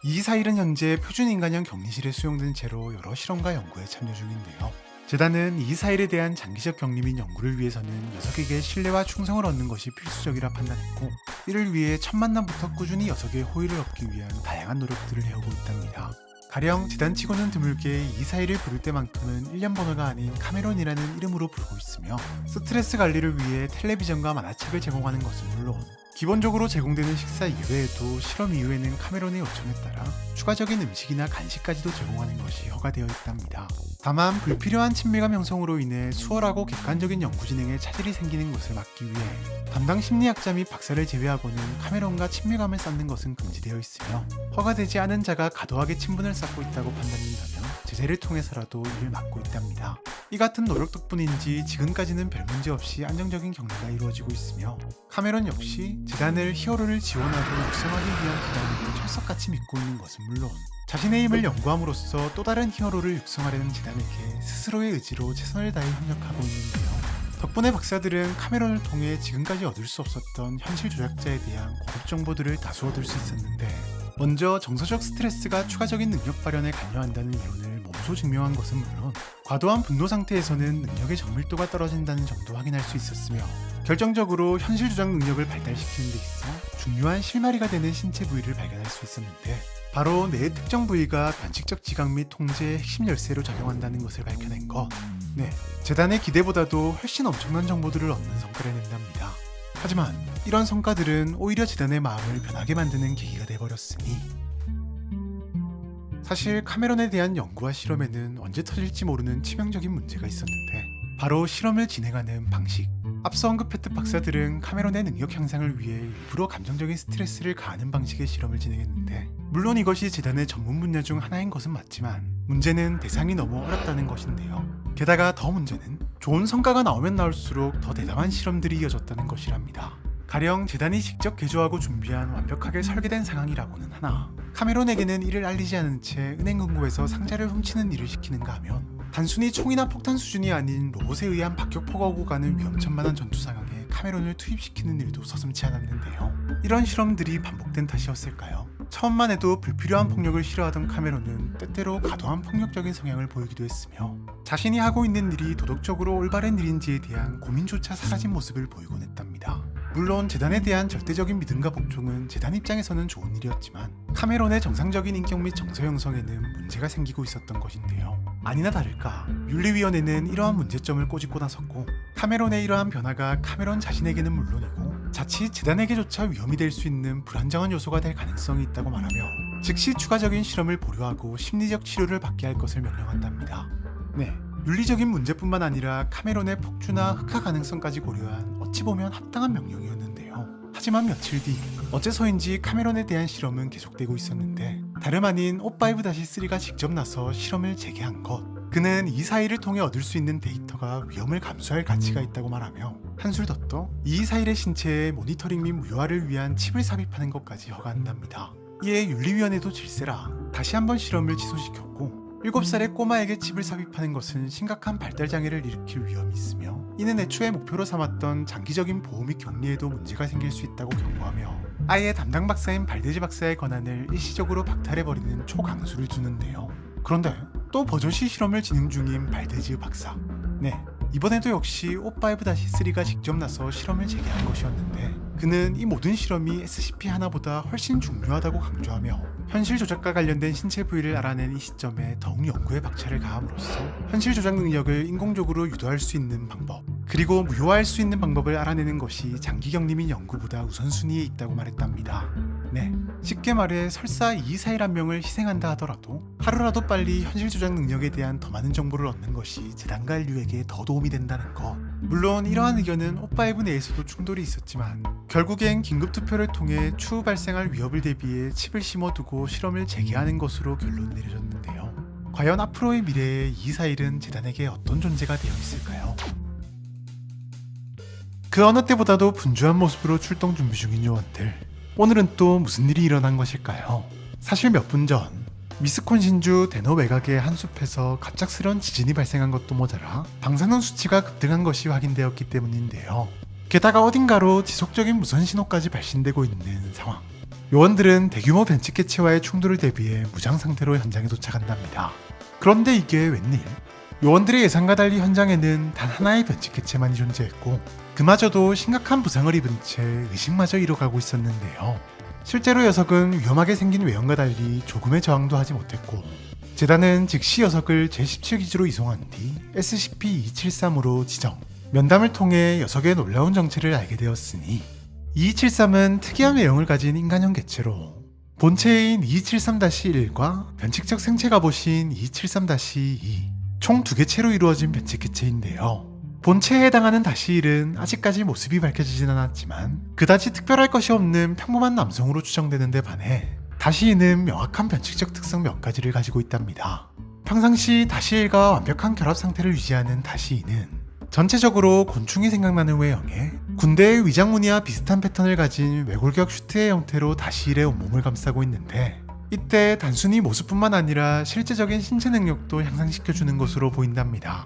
이사일은 현재 표준인간형 격리실에 수용된 채로 여러 실험과 연구에 참여 중인데요. 재단은 이사일에 대한 장기적 격리 및 연구를 위해서는 녀석에게 신뢰와 충성을 얻는 것이 필수적이라 판단했고 이를 위해 첫 만남부터 꾸준히 녀석의 호의를 얻기 위한 다양한 노력들을 해오고 있답니다. 가령 재단치고는 드물게 이사일을 부를 때만큼은 1년 번호가 아닌 카메론이라는 이름으로 부르고 있으며 스트레스 관리를 위해 텔레비전과 만화책을 제공하는 것은 물론 기본적으로 제공되는 식사 이외에도 실험 이후에는 카메론의 요청에 따라 추가적인 음식이나 간식까지도 제공하는 것이 허가되어 있답니다. 다만 불필요한 친밀감 형성으로 인해 수월하고 객관적인 연구 진행에 차질이 생기는 것을 막기 위해 담당 심리학자 및 박사를 제외하고는 카메론과 친밀감을 쌓는 것은 금지되어 있으며 허가되지 않은 자가 과도하게 친분을 쌓고 있다고 판단된다면 제재를 통해서라도 이를 막고 있답니다. 이 같은 노력 덕분인지 지금까지는 별 문제 없이 안정적인 격리가 이루어지고 있으며 카메론 역시 재단을 히어로를 지원하고 육성하기 위한 기관으로 철석같이 믿고 있는 것은 물론 자신의 힘을 연구함으로써 또 다른 히어로를 육성하려는 재단에게 스스로의 의지로 최선을 다해 협력하고 있는데요. 덕분에 박사들은 카메론을 통해 지금까지 얻을 수 없었던 현실 조작자에 대한 고급 정보들을 다수 얻을 수 있었는데 먼저 정서적 스트레스가 추가적인 능력 발현에 관여한다는 이론을 몸소 증명한 것은 물론 과도한 분노 상태에서는 능력의 정밀도가 떨어진다는 점도 확인할 수 있었으며 결정적으로 현실 조작 능력을 발달시키는 데 있어 중요한 실마리가 되는 신체 부위를 발견할 수 있었는데 바로 뇌의 특정 부위가 변칙적 지각 및 통제의 핵심 열쇠로 작용한다는 것을 밝혀낸 것. 네, 재단의 기대보다도 훨씬 엄청난 정보들을 얻는 성과를 낸답니다. 하지만 이런 성과들은 오히려 재단의 마음을 변하게 만드는 계기가 돼버렸으니 사실 카메론에 대한 연구와 실험에는 언제 터질지 모르는 치명적인 문제가 있었는데 바로 실험을 진행하는 방식. 앞서 언급했듯 박사들은 카메론의 능력 향상을 위해 일부러 감정적인 스트레스를 가하는 방식의 실험을 진행했는데, 물론 이것이 재단의 전문 분야 중 하나인 것은 맞지만 문제는 대상이 너무 어렵다는 것인데요. 게다가 더 문제는 좋은 성과가 나오면 나올수록 더 대담한 실험들이 이어졌다는 것이랍니다. 가령 재단이 직접 개조하고 준비한 완벽하게 설계된 상황이라고는 하나, 카메론에게는 이를 알리지 않은 채 은행 금고에서 상자를 훔치는 일을 시키는가 하면 단순히 총이나 폭탄 수준이 아닌 로봇에 의한 박격포가 오고 가는 위험천만한 전투 상황에 카메론을 투입시키는 일도 서슴지 않았는데요. 이런 실험들이 반복된 탓이었을까요? 처음만 해도 불필요한 폭력을 싫어하던 카메론은 때때로 과도한 폭력적인 성향을 보이기도 했으며, 자신이 하고 있는 일이 도덕적으로 올바른 일인지에 대한 고민조차 사라진 모습을 보이곤 했답니다. 물론 재단에 대한 절대적인 믿음과 복종은 재단 입장에서는 좋은 일이었지만 카메론의 정상적인 인격 및 정서 형성에는 문제가 생기고 있었던 것인데요. 아니나 다를까 윤리위원회는 이러한 문제점을 꼬집고 나섰고, 카메론의 이러한 변화가 카메론 자신에게는 물론이고 자칫 재단에게조차 위험이 될 수 있는 불안정한 요소가 될 가능성이 있다고 말하며 즉시 추가적인 실험을 보류하고 심리적 치료를 받게 할 것을 명령한답니다. 네, 윤리적인 문제뿐만 아니라 카메론의 폭주나 흑화 가능성까지 고려한 어찌 보면 합당한 명령이었는데요. 하지만 며칠 뒤 어째서인지 카메론에 대한 실험은 계속되고 있었는데, 다름 아닌 O5-3가 직접 나서 실험을 재개한 것. 그는 이 사이를 통해 얻을 수 있는 데이터가 위험을 감수할 가치가 있다고 말하며 한술 더 떠 이 사일의 신체에 모니터링 및 무효화를 위한 칩을 삽입하는 것까지 허가한답니다. 이에 윤리위원회도 질세라 다시 한번 실험을 취소시켰고, 7살의 꼬마에게 칩을 삽입하는 것은 심각한 발달장애를 일으킬 위험이 있으며 이는 애초에 목표로 삼았던 장기적인 보호 및 격리에도 문제가 생길 수 있다고 경고하며 아예 담당 박사인 발데즈 박사의 권한을 일시적으로 박탈해버리는 초강수를 주는데요. 그런데 또 버젓이 실험을 진행 중인 발데즈 박사. 네, 이번에도 역시 O5-3가 직접 나서 실험을 재개한 것이었는데, 그는 이 모든 실험이 SCP 하나보다 훨씬 중요하다고 강조하며 현실 조작과 관련된 신체 부위를 알아낸 이 시점에 더욱 연구에 박차를 가함으로써 현실 조작 능력을 인공적으로 유도할 수 있는 방법, 그리고 무효화할 수 있는 방법을 알아내는 것이 장기 격리 및 연구보다 우선순위에 있다고 말했답니다. 네, 쉽게 말해 설사 이사일 한 명을 희생한다 하더라도 하루라도 빨리 현실 조작 능력에 대한 더 많은 정보를 얻는 것이 재단과 인류에게 더 도움이 된다는 것. 물론 이러한 의견은 O5 내에서도 충돌이 있었지만 결국엔 긴급투표를 통해 추후 발생할 위협을 대비해 칩을 심어두고 실험을 재개하는 것으로 결론이 내려졌는데요. 과연 앞으로의 미래에 이사일은 재단에게 어떤 존재가 되어 있을까요? 그 어느 때보다도 분주한 모습으로 출동 준비 중인 요원들. 오늘은 또 무슨 일이 일어난 것일까요? 사실 몇 분 전 위스콘신주 데너 외곽의 한 숲에서 갑작스런 지진이 발생한 것도 모자라 방사능 수치가 급등한 것이 확인되었기 때문인데요. 게다가 어딘가로 지속적인 무선 신호까지 발신되고 있는 상황. 요원들은 대규모 변칙개체와의 충돌을 대비해 무장 상태로 현장에 도착한답니다. 그런데 이게 웬일? 요원들의 예상과 달리 현장에는 단 하나의 변칙개체만이 존재했고, 그마저도 심각한 부상을 입은 채 의식마저 잃어가고 있었는데요. 실제로 녀석은 위험하게 생긴 외형과 달리 조금의 저항도 하지 못했고, 재단은 즉시 녀석을 제17기지로 이송한 뒤 SCP-273으로 지정, 면담을 통해 녀석의 놀라운 정체를 알게 되었으니, 273은 특이한 외형을 가진 인간형 개체로 본체인 273-1과 변칙적 생체 갑옷인 273-2 총 2개체로 이루어진 변칙 개체인데요. 본체에 해당하는 -1은 아직까지 모습이 밝혀지진 않았지만 그다지 특별할 것이 없는 평범한 남성으로 추정되는 데 반해 -2는 명확한 변칙적 특성 몇 가지를 가지고 있답니다. 평상시 -1과 완벽한 결합 상태를 유지하는 -2는 전체적으로 곤충이 생각나는 외형에 군대의 위장 무늬와 비슷한 패턴을 가진 외골격 슈트의 형태로 -1의 온몸을 감싸고 있는데, 이때 단순히 모습뿐만 아니라 실제적인 신체 능력도 향상시켜주는 것으로 보인답니다.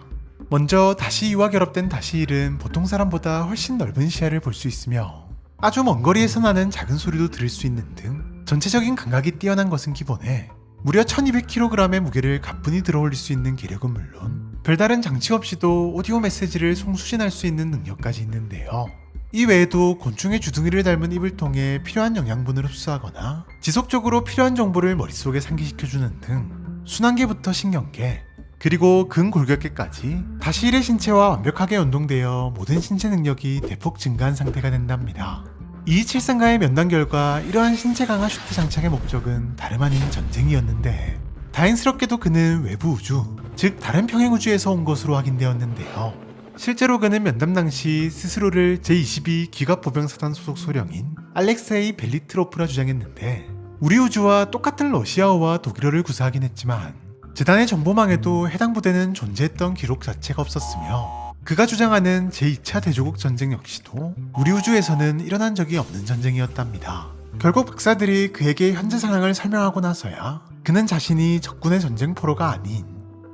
먼저 -2와 결합된 -1은 보통 사람보다 훨씬 넓은 시야를 볼 수 있으며 아주 먼 거리에서 나는 작은 소리도 들을 수 있는 등 전체적인 감각이 뛰어난 것은 기본에 무려 1200kg의 무게를 가뿐히 들어올릴 수 있는 기력은 물론 별다른 장치 없이도 오디오 메시지를 송수신할 수 있는 능력까지 있는데요. 이 외에도 곤충의 주둥이를 닮은 입을 통해 필요한 영양분을 흡수하거나 지속적으로 필요한 정보를 머릿속에 상기시켜주는 등 순환계부터 신경계, 그리고 근골격계까지 -1의 신체와 완벽하게 연동되어 모든 신체 능력이 대폭 증가한 상태가 된답니다. 273과의 면담 결과 이러한 신체 강화 슈트 장착의 목적은 다름 아닌 전쟁이었는데, 다행스럽게도 그는 외부 우주, 즉 다른 평행 우주에서 온 것으로 확인되었는데요. 실제로 그는 면담 당시 스스로를 제22 기갑보병사단 소속 소령인 알렉세이 벨리트로프라 주장했는데 우리 우주와 똑같은 러시아어와 독일어를 구사하긴 했지만 재단의 정보망에도 해당 부대는 존재했던 기록 자체가 없었으며 그가 주장하는 제2차 대조국 전쟁 역시도 우리 우주에서는 일어난 적이 없는 전쟁이었답니다. 결국 박사들이 그에게 현재 상황을 설명하고 나서야 그는 자신이 적군의 전쟁 포로가 아닌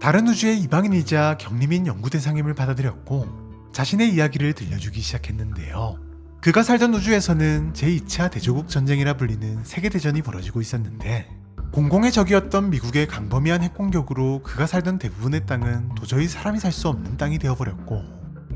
다른 우주의 이방인이자 격리민 연구 대상임을 받아들였고 자신의 이야기를 들려주기 시작했는데요. 그가 살던 우주에서는 제2차 대조국 전쟁이라 불리는 세계대전이 벌어지고 있었는데 공공의 적이었던 미국의 강범위한 핵공격으로 그가 살던 대부분의 땅은 도저히 사람이 살 수 없는 땅이 되어버렸고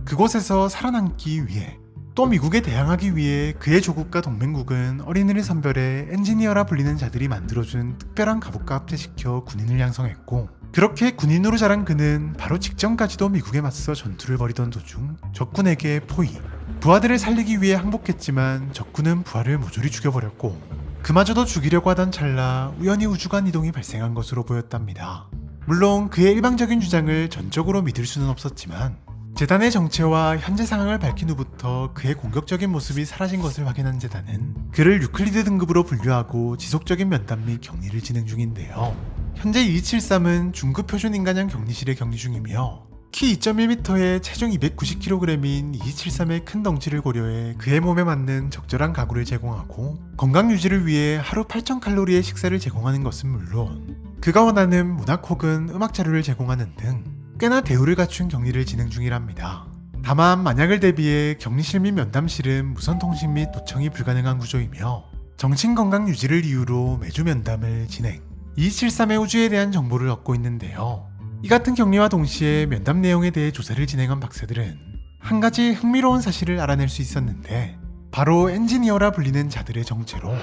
그곳에서 살아남기 위해 또 미국에 대항하기 위해 그의 조국과 동맹국은 어린이를 선별해 엔지니어라 불리는 자들이 만들어준 특별한 갑옷과 합체시켜 군인을 양성했고 그렇게 군인으로 자란 그는 바로 직전까지도 미국에 맞서 전투를 벌이던 도중 적군에게 포위, 부하들을 살리기 위해 항복했지만 적군은 부하를 모조리 죽여버렸고 그마저도 죽이려고 하던 찰나 우연히 우주간 이동이 발생한 것으로 보였답니다. 물론 그의 일방적인 주장을 전적으로 믿을 수는 없었지만 재단의 정체와 현재 상황을 밝힌 후부터 그의 공격적인 모습이 사라진 것을 확인한 재단은 그를 유클리드 등급으로 분류하고 지속적인 면담 및 격리를 진행 중인데요. 현재 2273은 중급 표준 인간형 격리실에 격리 중이며 키 2.1m에 체중 290kg인 2273의 큰 덩치를 고려해 그의 몸에 맞는 적절한 가구를 제공하고 건강 유지를 위해 하루 8,000칼로리의 식사를 제공하는 것은 물론 그가 원하는 문학 혹은 음악 자료를 제공하는 등 꽤나 대우를 갖춘 격리를 진행 중이랍니다. 다만 만약을 대비해 격리실 및 면담실은 무선 통신 및 도청이 불가능한 구조이며 정신 건강 유지를 이유로 매주 면담을 진행 2273의 우주에 대한 정보를 얻고 있는데요. 이 같은 격리와 동시에 면담 내용에 대해 조사를 진행한 박사들은 한 가지 흥미로운 사실을 알아낼 수 있었는데 바로 엔지니어라 불리는 자들의 정체로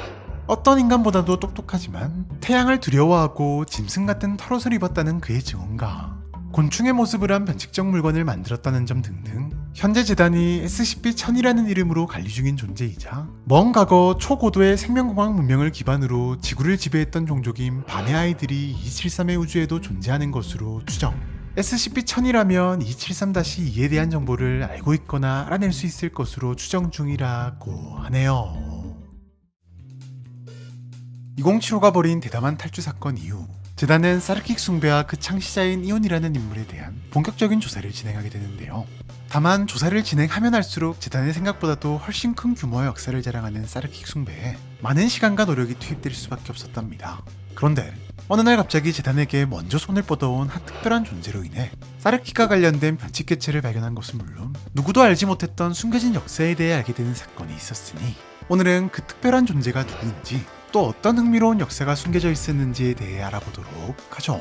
어떤 인간보다도 똑똑하지만 태양을 두려워하고 짐승 같은 털옷을 입었다는 그의 증언과 곤충의 모습을 한 변칙적 물건을 만들었다는 점 등등 현재 재단이 SCP-1000이라는 이름으로 관리 중인 존재이자 먼 과거 초고도의 생명공학 문명을 기반으로 지구를 지배했던 종족인 반의 아이들이 273의 우주에도 존재하는 것으로 추정. SCP-1000이라면 273-2에 대한 정보를 알고 있거나 알아낼 수 있을 것으로 추정 중이라고 하네요. 2075가 벌인 대담한 탈주 사건 이후 재단은 사르킥 숭배와 그 창시자인 이온이라는 인물에 대한 본격적인 조사를 진행하게 되는데요. 다만 조사를 진행하면 할수록 재단의 생각보다도 훨씬 큰 규모의 역사를 자랑하는 사르킥 숭배에 많은 시간과 노력이 투입될 수밖에 없었답니다. 그런데 어느 날 갑자기 재단에게 먼저 손을 뻗어온 한 특별한 존재로 인해 사르킥과 관련된 변칙 개체를 발견한 것은 물론 누구도 알지 못했던 숨겨진 역사에 대해 알게 되는 사건이 있었으니 오늘은 그 특별한 존재가 누구인지 또 어떤 흥미로운 역사가 숨겨져 있었는지에 대해 알아보도록 하죠.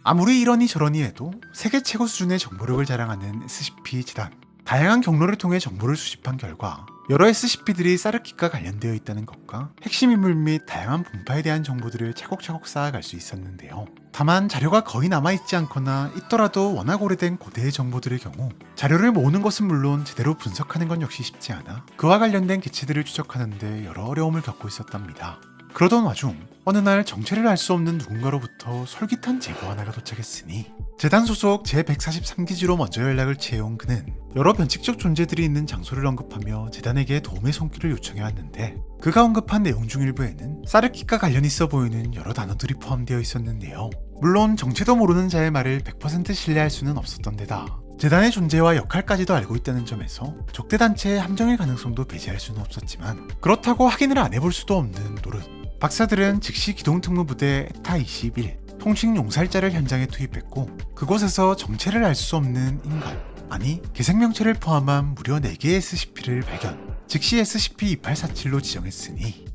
아무리 이러니 저러니 해도 세계 최고 수준의 정보력을 자랑하는 SCP-재단. 다양한 경로를 통해 정보를 수집한 결과 여러 SCP들이 사르킥과 관련되어 있다는 것과 핵심 인물 및 다양한 분파에 대한 정보들을 차곡차곡 쌓아갈 수 있었는데요. 다만 자료가 거의 남아있지 않거나 있더라도 워낙 오래된 고대의 정보들의 경우 자료를 모으는 것은 물론 제대로 분석하는 건 역시 쉽지 않아 그와 관련된 개체들을 추적하는데 여러 어려움을 겪고 있었답니다. 그러던 와중 어느 날 정체를 알 수 없는 누군가로부터 솔깃한 제보 하나가 도착했으니 재단 소속 제143기지로 먼저 연락을 취해온 그는 여러 변칙적 존재들이 있는 장소를 언급하며 재단에게 도움의 손길을 요청해왔는데 그가 언급한 내용 중 일부에는 사르킥과 관련 있어 보이는 여러 단어들이 포함되어 있었는데요. 물론 정체도 모르는 자의 말을 100% 신뢰할 수는 없었던 데다 재단의 존재와 역할까지도 알고 있다는 점에서 적대 단체의 함정일 가능성도 배제할 수는 없었지만 그렇다고 확인을 안 해볼 수도 없는 노릇. 박사들은 즉시 기동특무부대 에타-21 통신용살자를 현장에 투입했고 그곳에서 정체를 알 수 없는 인간, 아니 개생명체를 포함한 무려 4개의 SCP를 발견, 즉시 SCP-2847로 지정했으니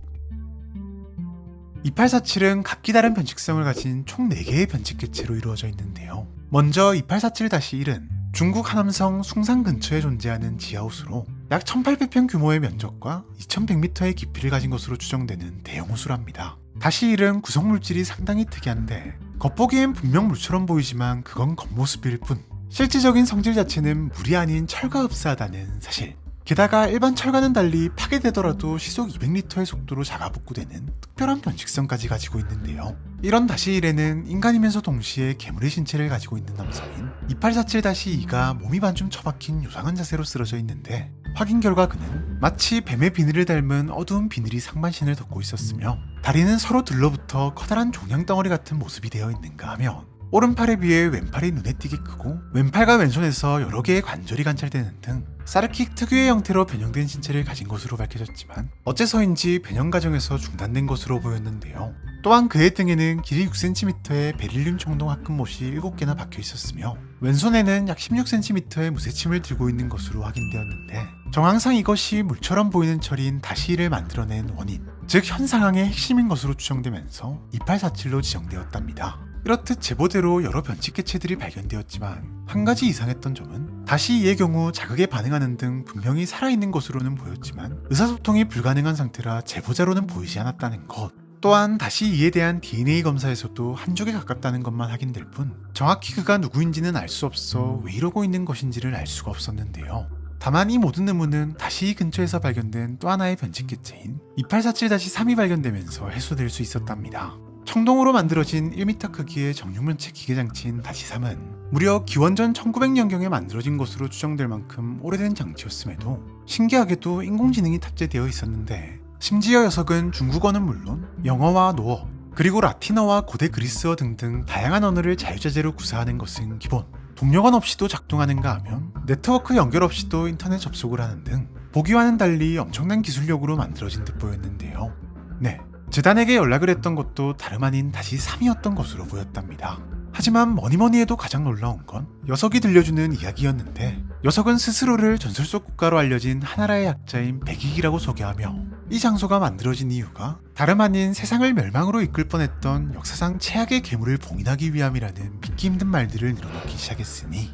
2847은 각기 다른 변칙성을 가진 총 4개의 변칙 개체로 이루어져 있는데요. 먼저 2847-1은 중국 하남성 숭산 근처에 존재하는 지하호수로 약 1800평 규모의 면적과 2100m의 깊이를 가진 것으로 추정되는 대형 호수랍니다. 다시 1은 구성물질이 상당히 특이한데 겉보기엔 분명 물처럼 보이지만 그건 겉모습일 뿐 실질적인 성질 자체는 물이 아닌 철과 흡사하다는 사실. 게다가 일반 철과는 달리 파괴되더라도 시속 200리터의 속도로 자가복구되는 특별한 변식성까지 가지고 있는데요. 이런 다시1에는 인간이면서 동시에 괴물의 신체를 가지고 있는 남성인 2847-2가 몸이 반쯤 처박힌 요상한 자세로 쓰러져 있는데, 확인 결과 그는 마치 뱀의 비늘을 닮은 어두운 비늘이 상반신을 덮고 있었으며 다리는 서로 들러붙어 커다란 종양덩어리 같은 모습이 되어 있는가 하면 오른팔에 비해 왼팔이 눈에 띄게 크고 왼팔과 왼손에서 여러 개의 관절이 관찰되는 등 사르킥 특유의 형태로 변형된 신체를 가진 것으로 밝혀졌지만 어째서인지 변형 과정에서 중단된 것으로 보였는데요. 또한 그의 등에는 길이 6cm의 베릴륨 청동 합금못이 7개나 박혀 있었으며 왼손에는 약 16cm의 무쇠침을 들고 있는 것으로 확인되었는데, 정황상 이것이 물처럼 보이는 철인 다시를 만들어낸 원인, 즉 현 상황의 핵심인 것으로 추정되면서 2847로 지정되었답니다. 이렇듯 제보대로 여러 변칙 개체들이 발견되었지만 한 가지 이상했던 점은 다시 이의 경우 자극에 반응하는 등 분명히 살아있는 것으로는 보였지만 의사소통이 불가능한 상태라 제보자로는 보이지 않았다는 것. 또한 다시 이에 대한 DNA 검사에서도 한쪽에 가깝다는 것만 확인될 뿐 정확히 그가 누구인지는 알 수 없어 왜 이러고 있는 것인지를 알 수가 없었는데요. 다만 이 모든 의문은 다시 이 근처에서 발견된 또 하나의 변칙 개체인 2847-3이 발견되면서 해소될 수 있었답니다. 청동으로 만들어진 1m 크기의 정육면체 기계장치인 다시3은 무려 기원전 1900년경에 만들어진 것으로 추정될 만큼 오래된 장치였음에도 신기하게도 인공지능이 탑재되어 있었는데, 심지어 녀석은 중국어는 물론 영어와 노어, 그리고 라틴어와 고대 그리스어 등등 다양한 언어를 자유자재로 구사하는 것은 기본, 동력원 없이도 작동하는가 하면 네트워크 연결 없이도 인터넷 접속을 하는 등 보기와는 달리 엄청난 기술력으로 만들어진 듯 보였는데요. 네, 재단에게 연락을 했던 것도 다름 아닌 다시3이었던 것으로 보였답니다. 하지만 뭐니뭐니 해도 가장 놀라운 건 녀석이 들려주는 이야기였는데, 녀석은 스스로를 전설 속 국가로 알려진 하나라의 약자인 백익이라고 소개하며 이 장소가 만들어진 이유가 다름 아닌 세상을 멸망으로 이끌 뻔했던 역사상 최악의 괴물을 봉인하기 위함이라는 믿기 힘든 말들을 늘어놓기 시작했으니,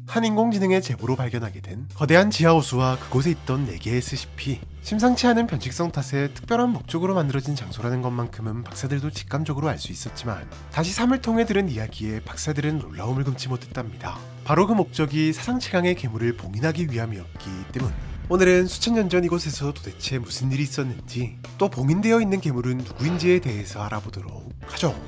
한 인공지능의 제보로 발견하게 된 거대한 지하호수와 그곳에 있던 4개의 SCP, 심상치 않은 변칙성 탓에 특별한 목적으로 만들어진 장소라는 것만큼은 박사들도 직감적으로 알 수 있었지만 다시3을 통해 들은 이야기에 박사들은 놀라움을 금치 못했답니다. 바로 그 목적이 사상 최강의 괴물을 봉인하기 위함이었기 때문. 오늘은 수천 년 전 이곳에서 도대체 무슨 일이 있었는지, 또 봉인되어 있는 괴물은 누구인지에 대해서 알아보도록 하죠.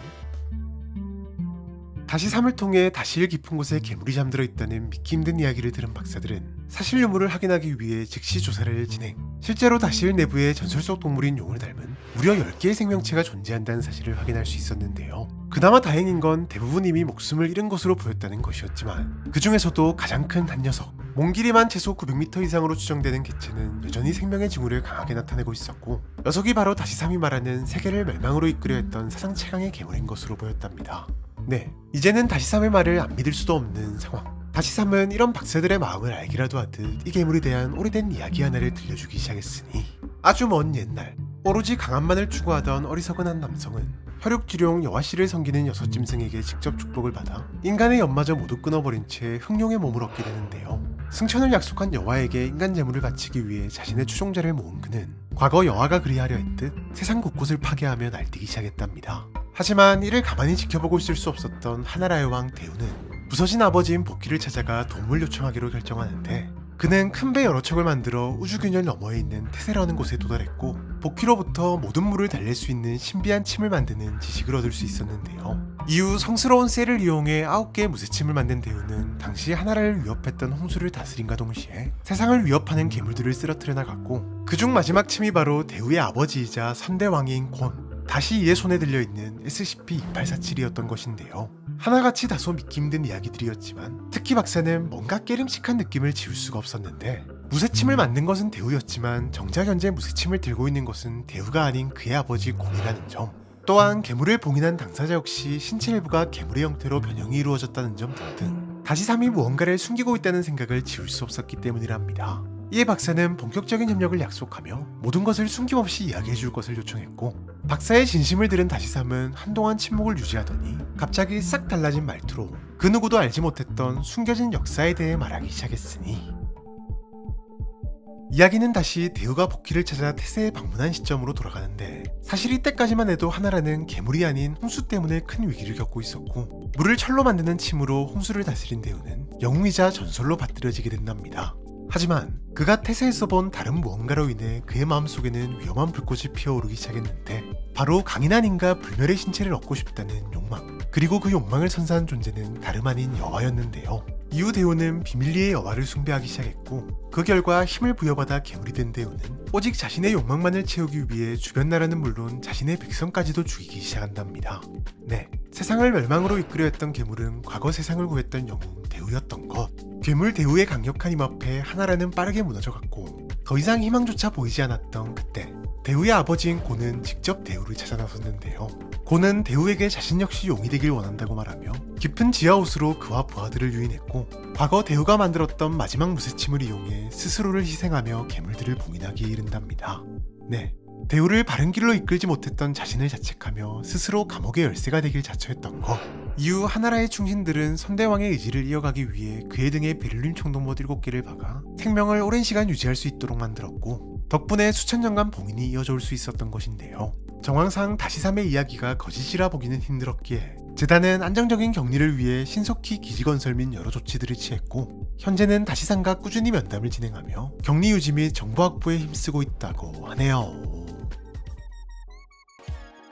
다시3을 통해 다시일 깊은 곳에 괴물이 잠들어 있다는 믿기 힘든 이야기를 들은 박사들은 사실 유무를 확인하기 위해 즉시 조사를 진행. 실제로 다시일 내부에 전설 속 동물인 용을 닮은 무려 10개의 생명체가 존재한다는 사실을 확인할 수 있었는데요. 그나마 다행인 건 대부분 이미 목숨을 잃은 것으로 보였다는 것이었지만 그 중에서도 가장 큰 한 녀석, 몸 길이만 최소 900m 이상으로 추정되는 개체는 여전히 생명의 징후를 강하게 나타내고 있었고, 녀석이 바로 다시3이 말하는 세계를 멸망으로 이끌려 했던 사상 최강의 괴물인 것으로 보였답니다. 네, 이제는 다시3의 말을 안 믿을 수도 없는 상황. 다시3은 이런 박사들의 마음을 알기라도 하듯 이 괴물에 대한 오래된 이야기 하나를 들려주기 시작했으니, 아주 먼 옛날 오로지 강함만을 추구하던 어리석은 한 남성은 혈육지룡 여와씨를 섬기는 6짐승에게 직접 축복을 받아 인간의 연마저 모두 끊어버린 채 흑룡의 몸을 얻게 되는데요. 승천을 약속한 여와에게 인간 재물을 바치기 위해 자신의 추종자를 모은 그는 과거 여와가 그리하려 했듯 세상 곳곳을 파괴하며 날뛰기 시작했답니다. 하지만 이를 가만히 지켜보고 있을 수 없었던 하나라의 왕 대우는 부서진 아버지인 복귀를 찾아가 도움을 요청하기로 결정하는데, 그는 큰 배 여러 척을 만들어 우주균열 너머에 있는 테세라는 곳에 도달했고 복귀로부터 모든 물을 달랠 수 있는 신비한 침을 만드는 지식을 얻을 수 있었는데요. 이후 성스러운 쇠를 이용해 9개의 무쇠침을 만든 대우는 당시 하나라를 위협했던 홍수를 다스림과 동시에 세상을 위협하는 괴물들을 쓰러뜨려 나갔고, 그중 마지막 침이 바로 대우의 아버지이자 3대 왕인 곤, 다시 이의 손에 들려있는 SCP-2847이었던 것인데요. 하나같이 다소 믿기 힘든 이야기들이었지만 특히 박사는 뭔가 깨름칙한 느낌을 지울 수가 없었는데, 무쇠침을 만든 것은 대우였지만 정작 현재 무쇠침을 들고 있는 것은 대우가 아닌 그의 아버지 곤이라는 점, 또한 괴물을 봉인한 당사자 역시 신체 일부가 괴물의 형태로 변형이 이루어졌다는 점 등등 다시3이 무언가를 숨기고 있다는 생각을 지울 수 없었기 때문이랍니다. 이에 박사는 본격적인 협력을 약속하며 모든 것을 숨김없이 이야기해줄 것을 요청했고, 박사의 진심을 들은 다시3은 한동안 침묵을 유지하더니 갑자기 싹 달라진 말투로 그 누구도 알지 못했던 숨겨진 역사에 대해 말하기 시작했으니, 이야기는 다시 대우가 복귀를 찾아 태세에 방문한 시점으로 돌아가는데, 사실 이때까지만 해도 하나라는 괴물이 아닌 홍수 때문에 큰 위기를 겪고 있었고, 물을 철로 만드는 침으로 홍수를 다스린 대우는 영웅이자 전설로 받들어지게 된답니다. 하지만 그가 태세에서 본 다른 무언가로 인해 그의 마음속에는 위험한 불꽃이 피어오르기 시작했는데, 바로 강인한 인과 불멸의 신체를 얻고 싶다는 욕망, 그리고 그 욕망을 선사한 존재는 다름 아닌 여와였는데요. 이후 대우는 비밀리의 여와를 숭배하기 시작했고, 그 결과 힘을 부여받아 괴물이 된 대우는 오직 자신의 욕망만을 채우기 위해 주변 나라는 물론 자신의 백성까지도 죽이기 시작한답니다. 네, 세상을 멸망으로 이끌어 했던 괴물은 과거 세상을 구했던 영웅 대우였던 것. 괴물 대우의 강력한 힘 앞에 하나라는 빠르게 무너져갔고, 더 이상 희망조차 보이지 않았던 그때, 대우의 아버지인 고는 직접 대우를 찾아 나섰는데요. 고는 대우에게 자신 역시 용이 되길 원한다고 말하며 깊은 지하옷으로 그와 부하들을 유인했고, 과거 대우가 만들었던 마지막 무쇠침을 이용해 스스로를 희생하며 괴물들을 봉인하기에 이른답니다. 네, 대우를 바른 길로 이끌지 못했던 자신을 자책하며 스스로 감옥의 열쇠가 되길 자처했던 것. 이후 하나라의 충신들은 선대왕의 의지를 이어가기 위해 그의 등에 베를린 총동못 7개를 박아 생명을 오랜 시간 유지할 수 있도록 만들었고, 덕분에 수천 년간 봉인이 이어져 올 수 있었던 것인데요. 정황상 다시삼의 이야기가 거짓이라 보기는 힘들었기에 재단은 안정적인 격리를 위해 신속히 기지 건설 및 여러 조치들을 취했고, 현재는 다시삼과 꾸준히 면담을 진행하며 격리 유지 및 정보 확보에 힘쓰고 있다고 하네요.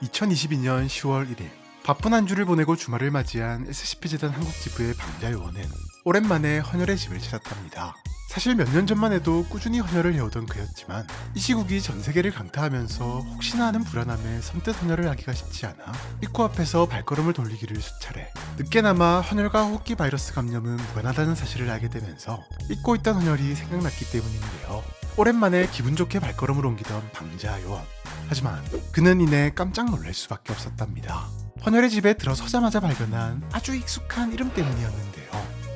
2022년 10월 1일, 바쁜 한 주를 보내고 주말을 맞이한 SCP-재단 한국지부의 방자요원은 오랜만에 헌혈의 집을 찾았답니다. 사실 몇 년 전만 해도 꾸준히 헌혈을 해오던 그였지만, 이 시국이 전 세계를 강타하면서 혹시나 하는 불안함에 선뜻 헌혈을 하기가 쉽지 않아 입구 앞에서 발걸음을 돌리기를 수차례. 늦게나마 헌혈과 호흡기 바이러스 감염은 무관하다는 사실을 알게 되면서 잊고 있던 헌혈이 생각났기 때문인데요. 오랜만에 기분 좋게 발걸음을 옮기던 방자요원. 하지만 그는 이내 깜짝 놀랄 수밖에 없었답니다. 헌혈의 집에 들어서자마자 발견한 아주 익숙한 이름 때문이었는데요.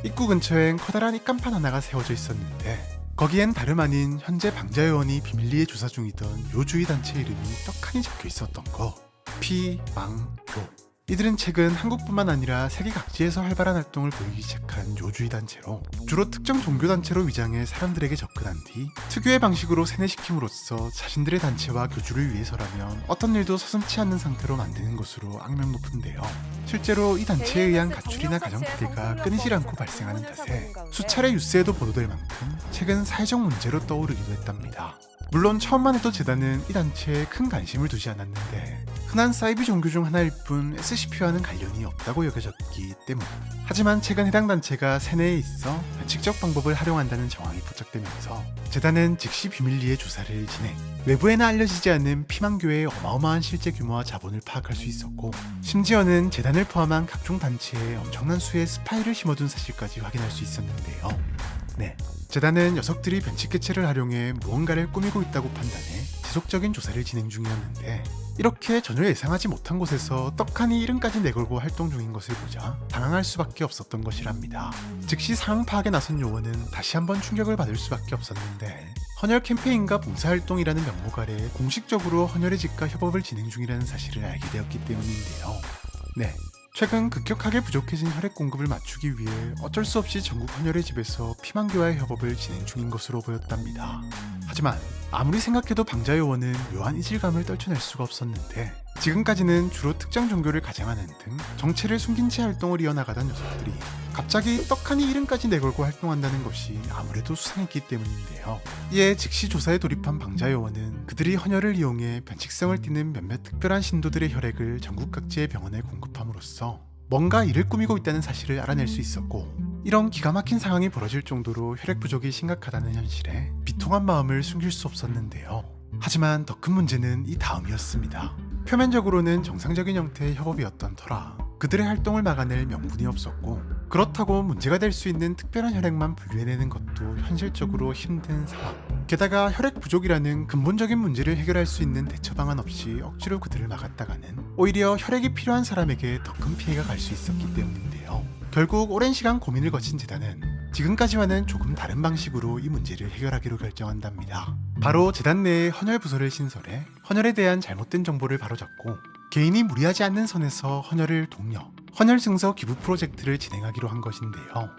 입구 근처엔 커다란 입간판 하나가 세워져 있었는데, 거기엔 다름 아닌 현재 방자요원이 비밀리에 조사 중이던 요주의 단체 이름이 떡하니 적혀 있었던 거. 피망교. 이들은 최근 한국뿐만 아니라 세계 각지에서 활발한 활동을 보이기 시작한 요주의 단체로, 주로 특정 종교단체로 위장해 사람들에게 접근한 뒤 특유의 방식으로 세뇌시킴으로써 자신들의 단체와 교주를 위해서라면 어떤 일도 서슴지 않는 상태로 만드는 것으로 악명 높은데요. 실제로 이 단체에 의한 가출이나 가정피해가 끊이질 않고 발생하는 탓에 수차례 뉴스에도 보도될 만큼 최근 사회적 문제로 떠오르기도 했답니다. 물론 처음만 해도 재단은 이 단체에 큰 관심을 두지 않았는데, 흔한 사이비 종교 중 하나일 뿐 SCP와는 관련이 없다고 여겨졌기 때문. 하지만 최근 해당 단체가 세뇌에 있어 변칙적 방법을 활용한다는 정황이 포착되면서 재단은 즉시 비밀리에 조사를 진행, 외부에는 알려지지 않은 피망교의 어마어마한 실제 규모와 자본을 파악할 수 있었고, 심지어는 재단을 포함한 각종 단체에 엄청난 수의 스파이를 심어둔 사실까지 확인할 수 있었는데요. 네, 재단은 녀석들이 변칙개체를 활용해 무언가를 꾸미고 있다고 판단해 지속적인 조사를 진행 중이었는데, 이렇게 전혀 예상하지 못한 곳에서 떡하니 이름까지 내걸고 활동 중인 것을 보자 당황할 수밖에 없었던 것이랍니다. 즉시 상황 파악에 나선 요원은 다시 한번 충격을 받을 수밖에 없었는데, 헌혈 캠페인과 봉사활동이라는 명목 아래 공식적으로 헌혈의 집과 협업을 진행 중이라는 사실을 알게 되었기 때문인데요. 네, 최근 급격하게 부족해진 혈액 공급을 맞추기 위해 어쩔 수 없이 전국 헌혈의 집에서 피망교와의 협업을 진행 중인 것으로 보였답니다. 하지만 아무리 생각해도 방자요원은 묘한 이질감을 떨쳐낼 수가 없었는데, 지금까지는 주로 특정 종교를 가장하는 등 정체를 숨긴 채 활동을 이어나가던 녀석들이 갑자기 떡하니 이름까지 내걸고 활동한다는 것이 아무래도 수상했기 때문인데요. 이에 즉시 조사에 돌입한 방자요원은 그들이 헌혈을 이용해 변칙성을 띠는 몇몇 특별한 신도들의 혈액을 전국 각지의 병원에 공급함으로써 뭔가 일을 꾸미고 있다는 사실을 알아낼 수 있었고, 이런 기가 막힌 상황이 벌어질 정도로 혈액 부족이 심각하다는 현실에 비통한 마음을 숨길 수 없었는데요. 하지만 더 큰 문제는 이 다음이었습니다. 표면적으로는 정상적인 형태의 협업이었던 터라 그들의 활동을 막아낼 명분이 없었고, 그렇다고 문제가 될 수 있는 특별한 혈액만 분류해내는 것도 현실적으로 힘든 상황. 게다가 혈액 부족이라는 근본적인 문제를 해결할 수 있는 대처 방안 없이 억지로 그들을 막았다가는 오히려 혈액이 필요한 사람에게 더 큰 피해가 갈 수 있었기 때문인데요. 결국 오랜 시간 고민을 거친 재단은 지금까지와는 조금 다른 방식으로 이 문제를 해결하기로 결정한답니다. 바로 재단 내에 헌혈 부서를 신설해 헌혈에 대한 잘못된 정보를 바로잡고 개인이 무리하지 않는 선에서 헌혈을 독려, 헌혈 증서 기부 프로젝트를 진행하기로 한 것인데요.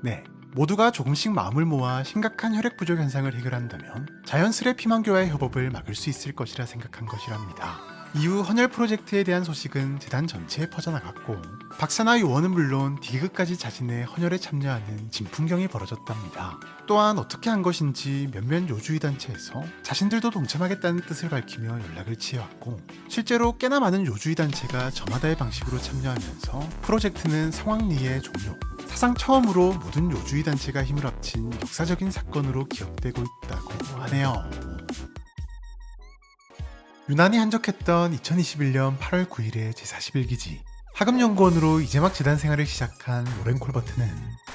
네, 모두가 조금씩 마음을 모아 심각한 혈액 부족 현상을 해결한다면 자연스레 피망교와의 협업을 막을 수 있을 것이라 생각한 것이랍니다. 이후 헌혈 프로젝트에 대한 소식은 재단 전체에 퍼져나갔고 박사나 요원은 물론 디그까지 자신의 헌혈에 참여하는 진풍경이 벌어졌답니다. 또한 어떻게 한 것인지 몇몇 요주의 단체에서 자신들도 동참하겠다는 뜻을 밝히며 연락을 취해왔고 실제로 꽤나 많은 요주의 단체가 저마다의 방식으로 참여하면서 프로젝트는 성황리에 종료, 사상 처음으로 모든 요주의 단체가 힘을 합친 역사적인 사건으로 기억되고 있다고 하네요. 유난히 한적했던 2021년 8월 9일의 제41기지 하급연구원으로 이제 막 재단 생활을 시작한 로렌 콜버트는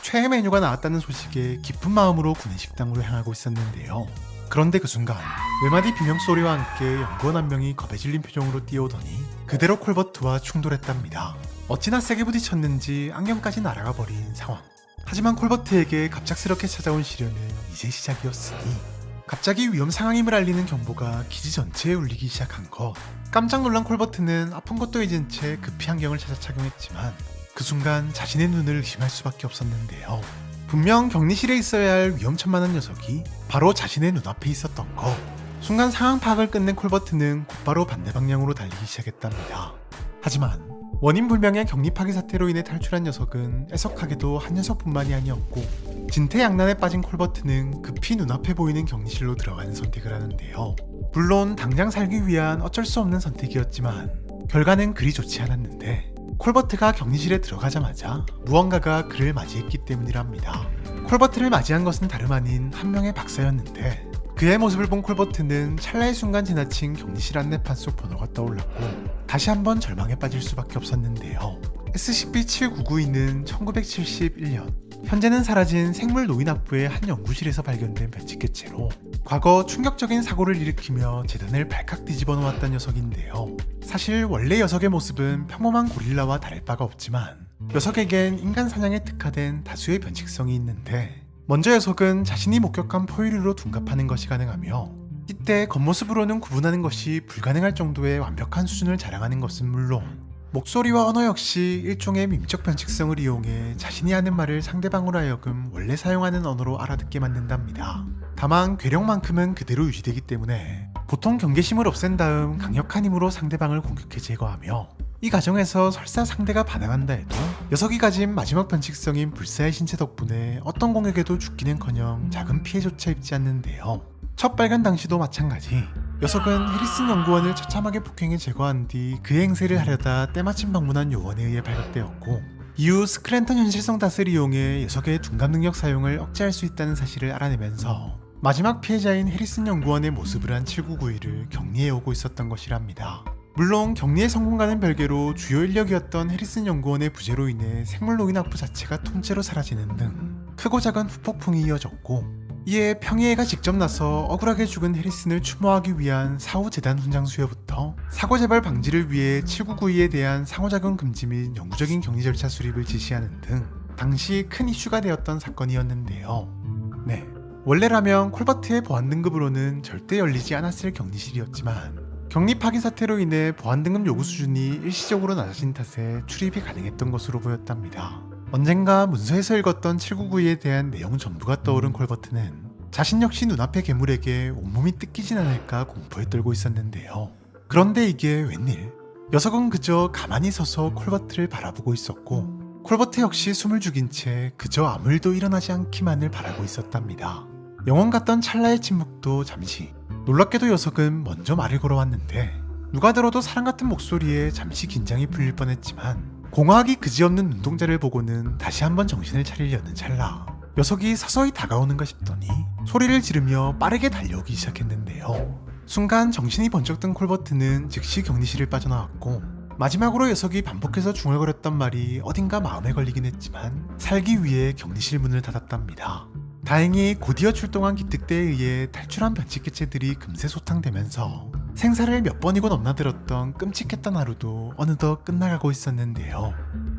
최애 메뉴가 나왔다는 소식에 기쁜 마음으로 구내식당으로 향하고 있었는데요. 그런데 그 순간 외마디 비명소리와 함께 연구원 한 명이 겁에 질린 표정으로 뛰어오더니 그대로 콜버트와 충돌했답니다. 어찌나 세게 부딪혔는지 안경까지 날아가 버린 상황. 하지만 콜버트에게 갑작스럽게 찾아온 시련은 이제 시작이었으니 갑자기 위험 상황임을 알리는 경보가 기지 전체에 울리기 시작한 것. 깜짝 놀란 콜버트는 아픈 것도 잊은 채 급히 안경을 찾아 착용했지만 그 순간 자신의 눈을 의심할 수밖에 없었는데요. 분명 격리실에 있어야 할 위험천만한 녀석이 바로 자신의 눈앞에 있었던 것. 순간 상황 파악을 끝낸 콜버트는 곧바로 반대 방향으로 달리기 시작했답니다. 하지만 원인 불명의 격리 파기 사태로 인해 탈출한 녀석은 애석하게도 한 녀석뿐만이 아니었고 진퇴양난에 빠진 콜버트는 급히 눈앞에 보이는 격리실로 들어가는 선택을 하는데요. 물론 당장 살기 위한 어쩔 수 없는 선택이었지만 결과는 그리 좋지 않았는데 콜버트가 격리실에 들어가자마자 무언가가 그를 맞이했기 때문이랍니다. 콜버트를 맞이한 것은 다름 아닌 한 명의 박사였는데 그의 모습을 본 콜버트는 찰나의 순간 지나친 격리실 안내판 속 번호가 떠올랐고 다시 한번 절망에 빠질 수밖에 없었는데요. SCP-7992는 1971년 현재는 사라진 생물 노인학부의 한 연구실에서 발견된 변칙개체로 과거 충격적인 사고를 일으키며 재단을 발칵 뒤집어 놓았던 녀석인데요. 사실 원래 녀석의 모습은 평범한 고릴라와 다를 바가 없지만 녀석에겐 인간 사냥에 특화된 다수의 변칙성이 있는데 먼저 녀석은 자신이 목격한 포유류로 둔갑하는 것이 가능하며 이때 겉모습으로는 구분하는 것이 불가능할 정도의 완벽한 수준을 자랑하는 것은 물론 목소리와 언어 역시 일종의 미미적 변칙성을 이용해 자신이 하는 말을 상대방으로 하여금 원래 사용하는 언어로 알아듣게 만든답니다. 다만 괴력만큼은 그대로 유지되기 때문에 보통 경계심을 없앤 다음 강력한 힘으로 상대방을 공격해 제거하며 이 과정에서 설사 상대가 반항한다 해도 녀석이 가진 마지막 변칙성인 불사의 신체 덕분에 어떤 공격에도 죽기는커녕 작은 피해조차 입지 않는데요. 첫 발견 당시도 마찬가지. 녀석은 해리슨 연구원을 처참하게 폭행해 제거한 뒤 그의 행세를 하려다 때마침 방문한 요원에 의해 발각되었고 이후 스크랜턴 현실성 닷을 이용해 녀석의 둔갑 능력 사용을 억제할 수 있다는 사실을 알아내면서 마지막 피해자인 해리슨 연구원의 모습을 한 7991을 격리해 오고 있었던 것이랍니다. 물론 격리의 성공과는 별개로 주요 인력이었던 해리슨 연구원의 부재로 인해 생물노인학부 자체가 통째로 사라지는 등 크고 작은 후폭풍이 이어졌고 이에 평의회가 직접 나서 억울하게 죽은 해리슨을 추모하기 위한 사후 재단 훈장 수여부터 사고 재발 방지를 위해 7992에 대한 상호작용 금지 및 영구적인 격리 절차 수립을 지시하는 등 당시 큰 이슈가 되었던 사건이었는데요. 네, 원래라면 콜버트의 보안 등급으로는 절대 열리지 않았을 격리실이었지만 격리 파기 사태로 인해 보안 등급 요구 수준이 일시적으로 낮아진 탓에 출입이 가능했던 것으로 보였답니다. 언젠가 문서에서 읽었던 7992에 대한 내용 전부가 떠오른 콜버트는 자신 역시 눈앞의 괴물에게 온몸이 뜯기진 않을까 공포에 떨고 있었는데요. 그런데 이게 웬일? 녀석은 그저 가만히 서서 콜버트를 바라보고 있었고 콜버트 역시 숨을 죽인 채 그저 아무 일도 일어나지 않기만을 바라고 있었답니다. 영원 같던 찰나의 침묵도 잠시. 놀랍게도 녀석은 먼저 말을 걸어왔는데 누가 들어도 사람 같은 목소리에 잠시 긴장이 풀릴 뻔했지만 공허하기 그지없는 눈동자를 보고는 다시 한번 정신을 차리려는 찰나 녀석이 서서히 다가오는가 싶더니 소리를 지르며 빠르게 달려오기 시작했는데요. 순간 정신이 번쩍 든 콜버트는 즉시 격리실을 빠져나왔고 마지막으로 녀석이 반복해서 중얼거렸던 말이 어딘가 마음에 걸리긴 했지만 살기 위해 격리실 문을 닫았답니다. 다행히 곧이어 출동한 기특대에 의해 탈출한 변칙개체들이 금세 소탕되면서 생사를 몇 번이고 넘나들었던 끔찍했던 하루도 어느덧 끝나가고 있었는데요.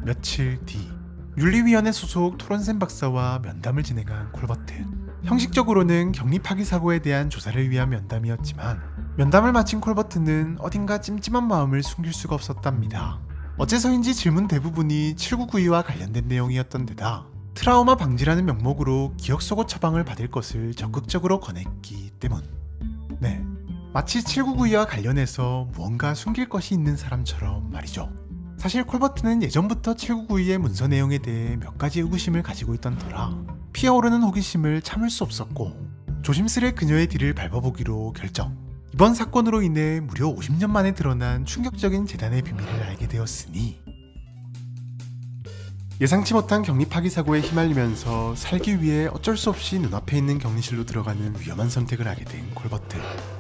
며칠 뒤 윤리위원회 소속 토론센 박사와 면담을 진행한 콜버트. 형식적으로는 격리 파기 사고에 대한 조사를 위한 면담이었지만 면담을 마친 콜버트는 어딘가 찜찜한 마음을 숨길 수가 없었답니다. 어째서인지 질문 대부분이 7992와 관련된 내용이었던 데다 트라우마 방지라는 명목으로 기억 속어 처방을 받을 것을 적극적으로 권했기 때문. 네, 마치 799E와 관련해서 무언가 숨길 것이 있는 사람처럼 말이죠. 사실 콜버트는 예전부터 799E의 문서 내용에 대해 몇 가지 의구심을 가지고 있던 터라 피어오르는 호기심을 참을 수 없었고 조심스레 그녀의 뒤를 밟아보기로 결정. 이번 사건으로 인해 무려 50년 만에 드러난 충격적인 재단의 비밀을 알게 되었으니 예상치 못한 격리 파기 사고에 휘말리면서 살기 위해 어쩔 수 없이 눈앞에 있는 격리실로 들어가는 위험한 선택을 하게 된 콜버트.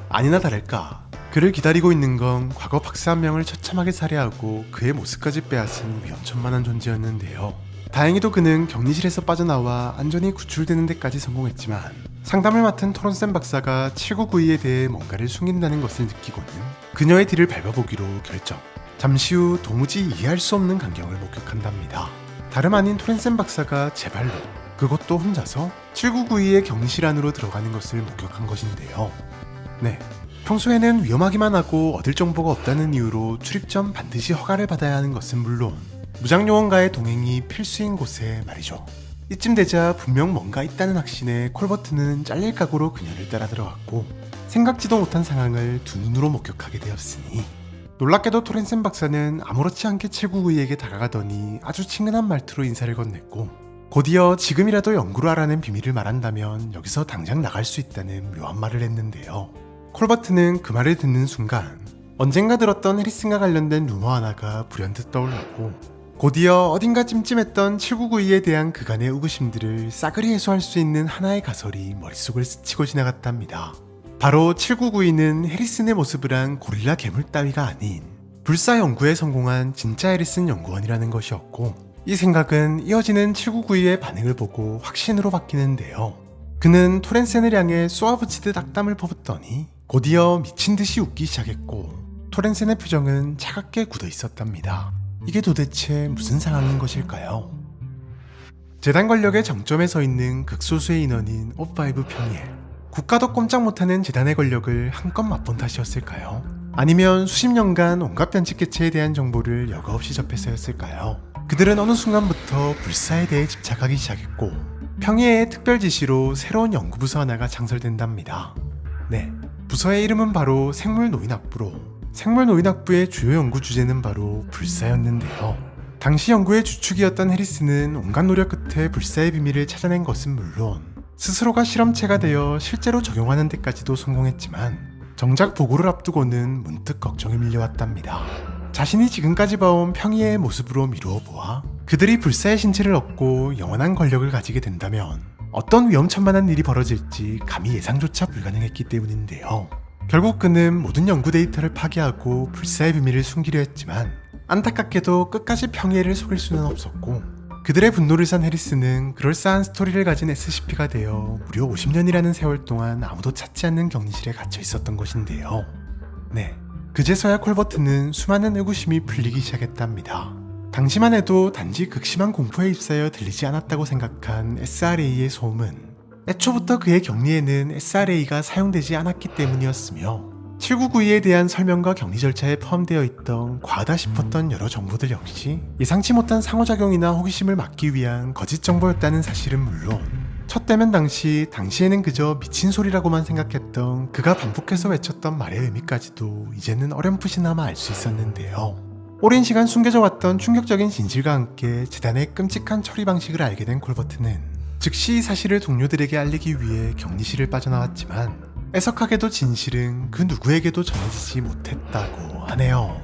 아니나 다를까 그를 기다리고 있는 건 과거 박사 한 명을 처참하게 살해하고 그의 모습까지 빼앗은 위험천만한 존재였는데요. 다행히도 그는 격리실에서 빠져나와 안전히 구출되는 데까지 성공했지만 상담을 맡은 토론센 박사가 799E에 대해 뭔가를 숨긴다는 것을 느끼고는 그녀의 뒤를 밟아보기로 결정. 잠시 후 도무지 이해할 수 없는 광경을 목격한답니다. 다름 아닌 토렌센 박사가 제 발로, 그것도 혼자서 799E의 격리실 안으로 들어가는 것을 목격한 것인데요. 네, 평소에는 위험하기만 하고 얻을 정보가 없다는 이유로 출입 전 반드시 허가를 받아야 하는 것은 물론 무장요원과의 동행이 필수인 곳에 말이죠. 이쯤 되자 분명 뭔가 있다는 확신에 콜버트는 잘릴 각오로 그녀를 따라 들어갔고 생각지도 못한 상황을 두 눈으로 목격하게 되었으니 놀랍게도 토렌센 박사는 아무렇지 않게 799E에게 다가가더니 아주 친근한 말투로 인사를 건넸고 곧이어 지금이라도 연구를 하라는 비밀을 말한다면 여기서 당장 나갈 수 있다는 묘한 말을 했는데요. 콜버트는 그 말을 듣는 순간 언젠가 들었던 해리슨과 관련된 루머 하나가 불현듯 떠올랐고 곧이어 어딘가 찜찜했던 799E에 대한 그간의 의구심들을 싸그리 해소할 수 있는 하나의 가설이 머릿속을 스치고 지나갔답니다. 바로 799E는 해리슨의 모습을 한 고릴라 괴물 따위가 아닌 불사 연구에 성공한 진짜 해리슨 연구원이라는 것이었고 이 생각은 이어지는 799E의 반응을 보고 확신으로 바뀌는데요. 그는 토렌센을 향해 쏘아붙이듯 악담을 퍼붓더니 곧이어 미친듯이 웃기 시작했고 토렌센의 표정은 차갑게 굳어 있었답니다. 이게 도대체 무슨 상황인 것일까요? 재단 권력의 정점에 서 있는 극소수의 인원인 옵5 평이엘. 국가도 꼼짝 못하는 재단의 권력을 한껏 맛본 탓이었을까요? 아니면 수십 년간 온갖 변칙 개체에 대한 정보를 여과 없이 접해서였을까요? 그들은 어느 순간부터 불사에 대해 집착하기 시작했고 평이의 특별 지시로 새로운 연구부서 하나가 창설된답니다. 네, 부서의 이름은 바로 생물노인학부로 생물노인학부의 주요 연구 주제는 바로 불사였는데요. 당시 연구의 주축이었던 해리스는 온갖 노력 끝에 불사의 비밀을 찾아낸 것은 물론 스스로가 실험체가 되어 실제로 적용하는 데까지도 성공했지만 정작 보고를 앞두고는 문득 걱정이 밀려왔답니다. 자신이 지금까지 봐온 평이의 모습으로 미루어 보아 그들이 불사의 신체를 얻고 영원한 권력을 가지게 된다면 어떤 위험천만한 일이 벌어질지 감히 예상조차 불가능했기 때문인데요. 결국 그는 모든 연구 데이터를 파괴하고 불사의 비밀을 숨기려 했지만 안타깝게도 끝까지 평이를 속일 수는 없었고 그들의 분노를 산 해리스는 그럴싸한 스토리를 가진 SCP가 되어 무려 50년이라는 세월 동안 아무도 찾지 않는 격리실에 갇혀 있었던 것인데요. 네, 그제서야 콜버트는 수많은 의구심이 풀리기 시작했답니다. 당시만 해도 단지 극심한 공포에 휩싸여 들리지 않았다고 생각한 SRA의 소음은 애초부터 그의 격리에는 SRA가 사용되지 않았기 때문이었으며 799E에 대한 설명과 격리 절차에 포함되어 있던 과하다 싶었던 여러 정보들 역시 예상치 못한 상호작용이나 호기심을 막기 위한 거짓 정보였다는 사실은 물론 첫 대면 당시에는 그저 미친 소리라고만 생각했던 그가 반복해서 외쳤던 말의 의미까지도 이제는 어렴풋이나마 알 수 있었는데요. 오랜 시간 숨겨져 왔던 충격적인 진실과 함께 재단의 끔찍한 처리 방식을 알게 된 콜버트는 즉시 이 사실을 동료들에게 알리기 위해 격리실을 빠져나왔지만 애석하게도 진실은 그 누구에게도 전해지지 못했다고 하네요.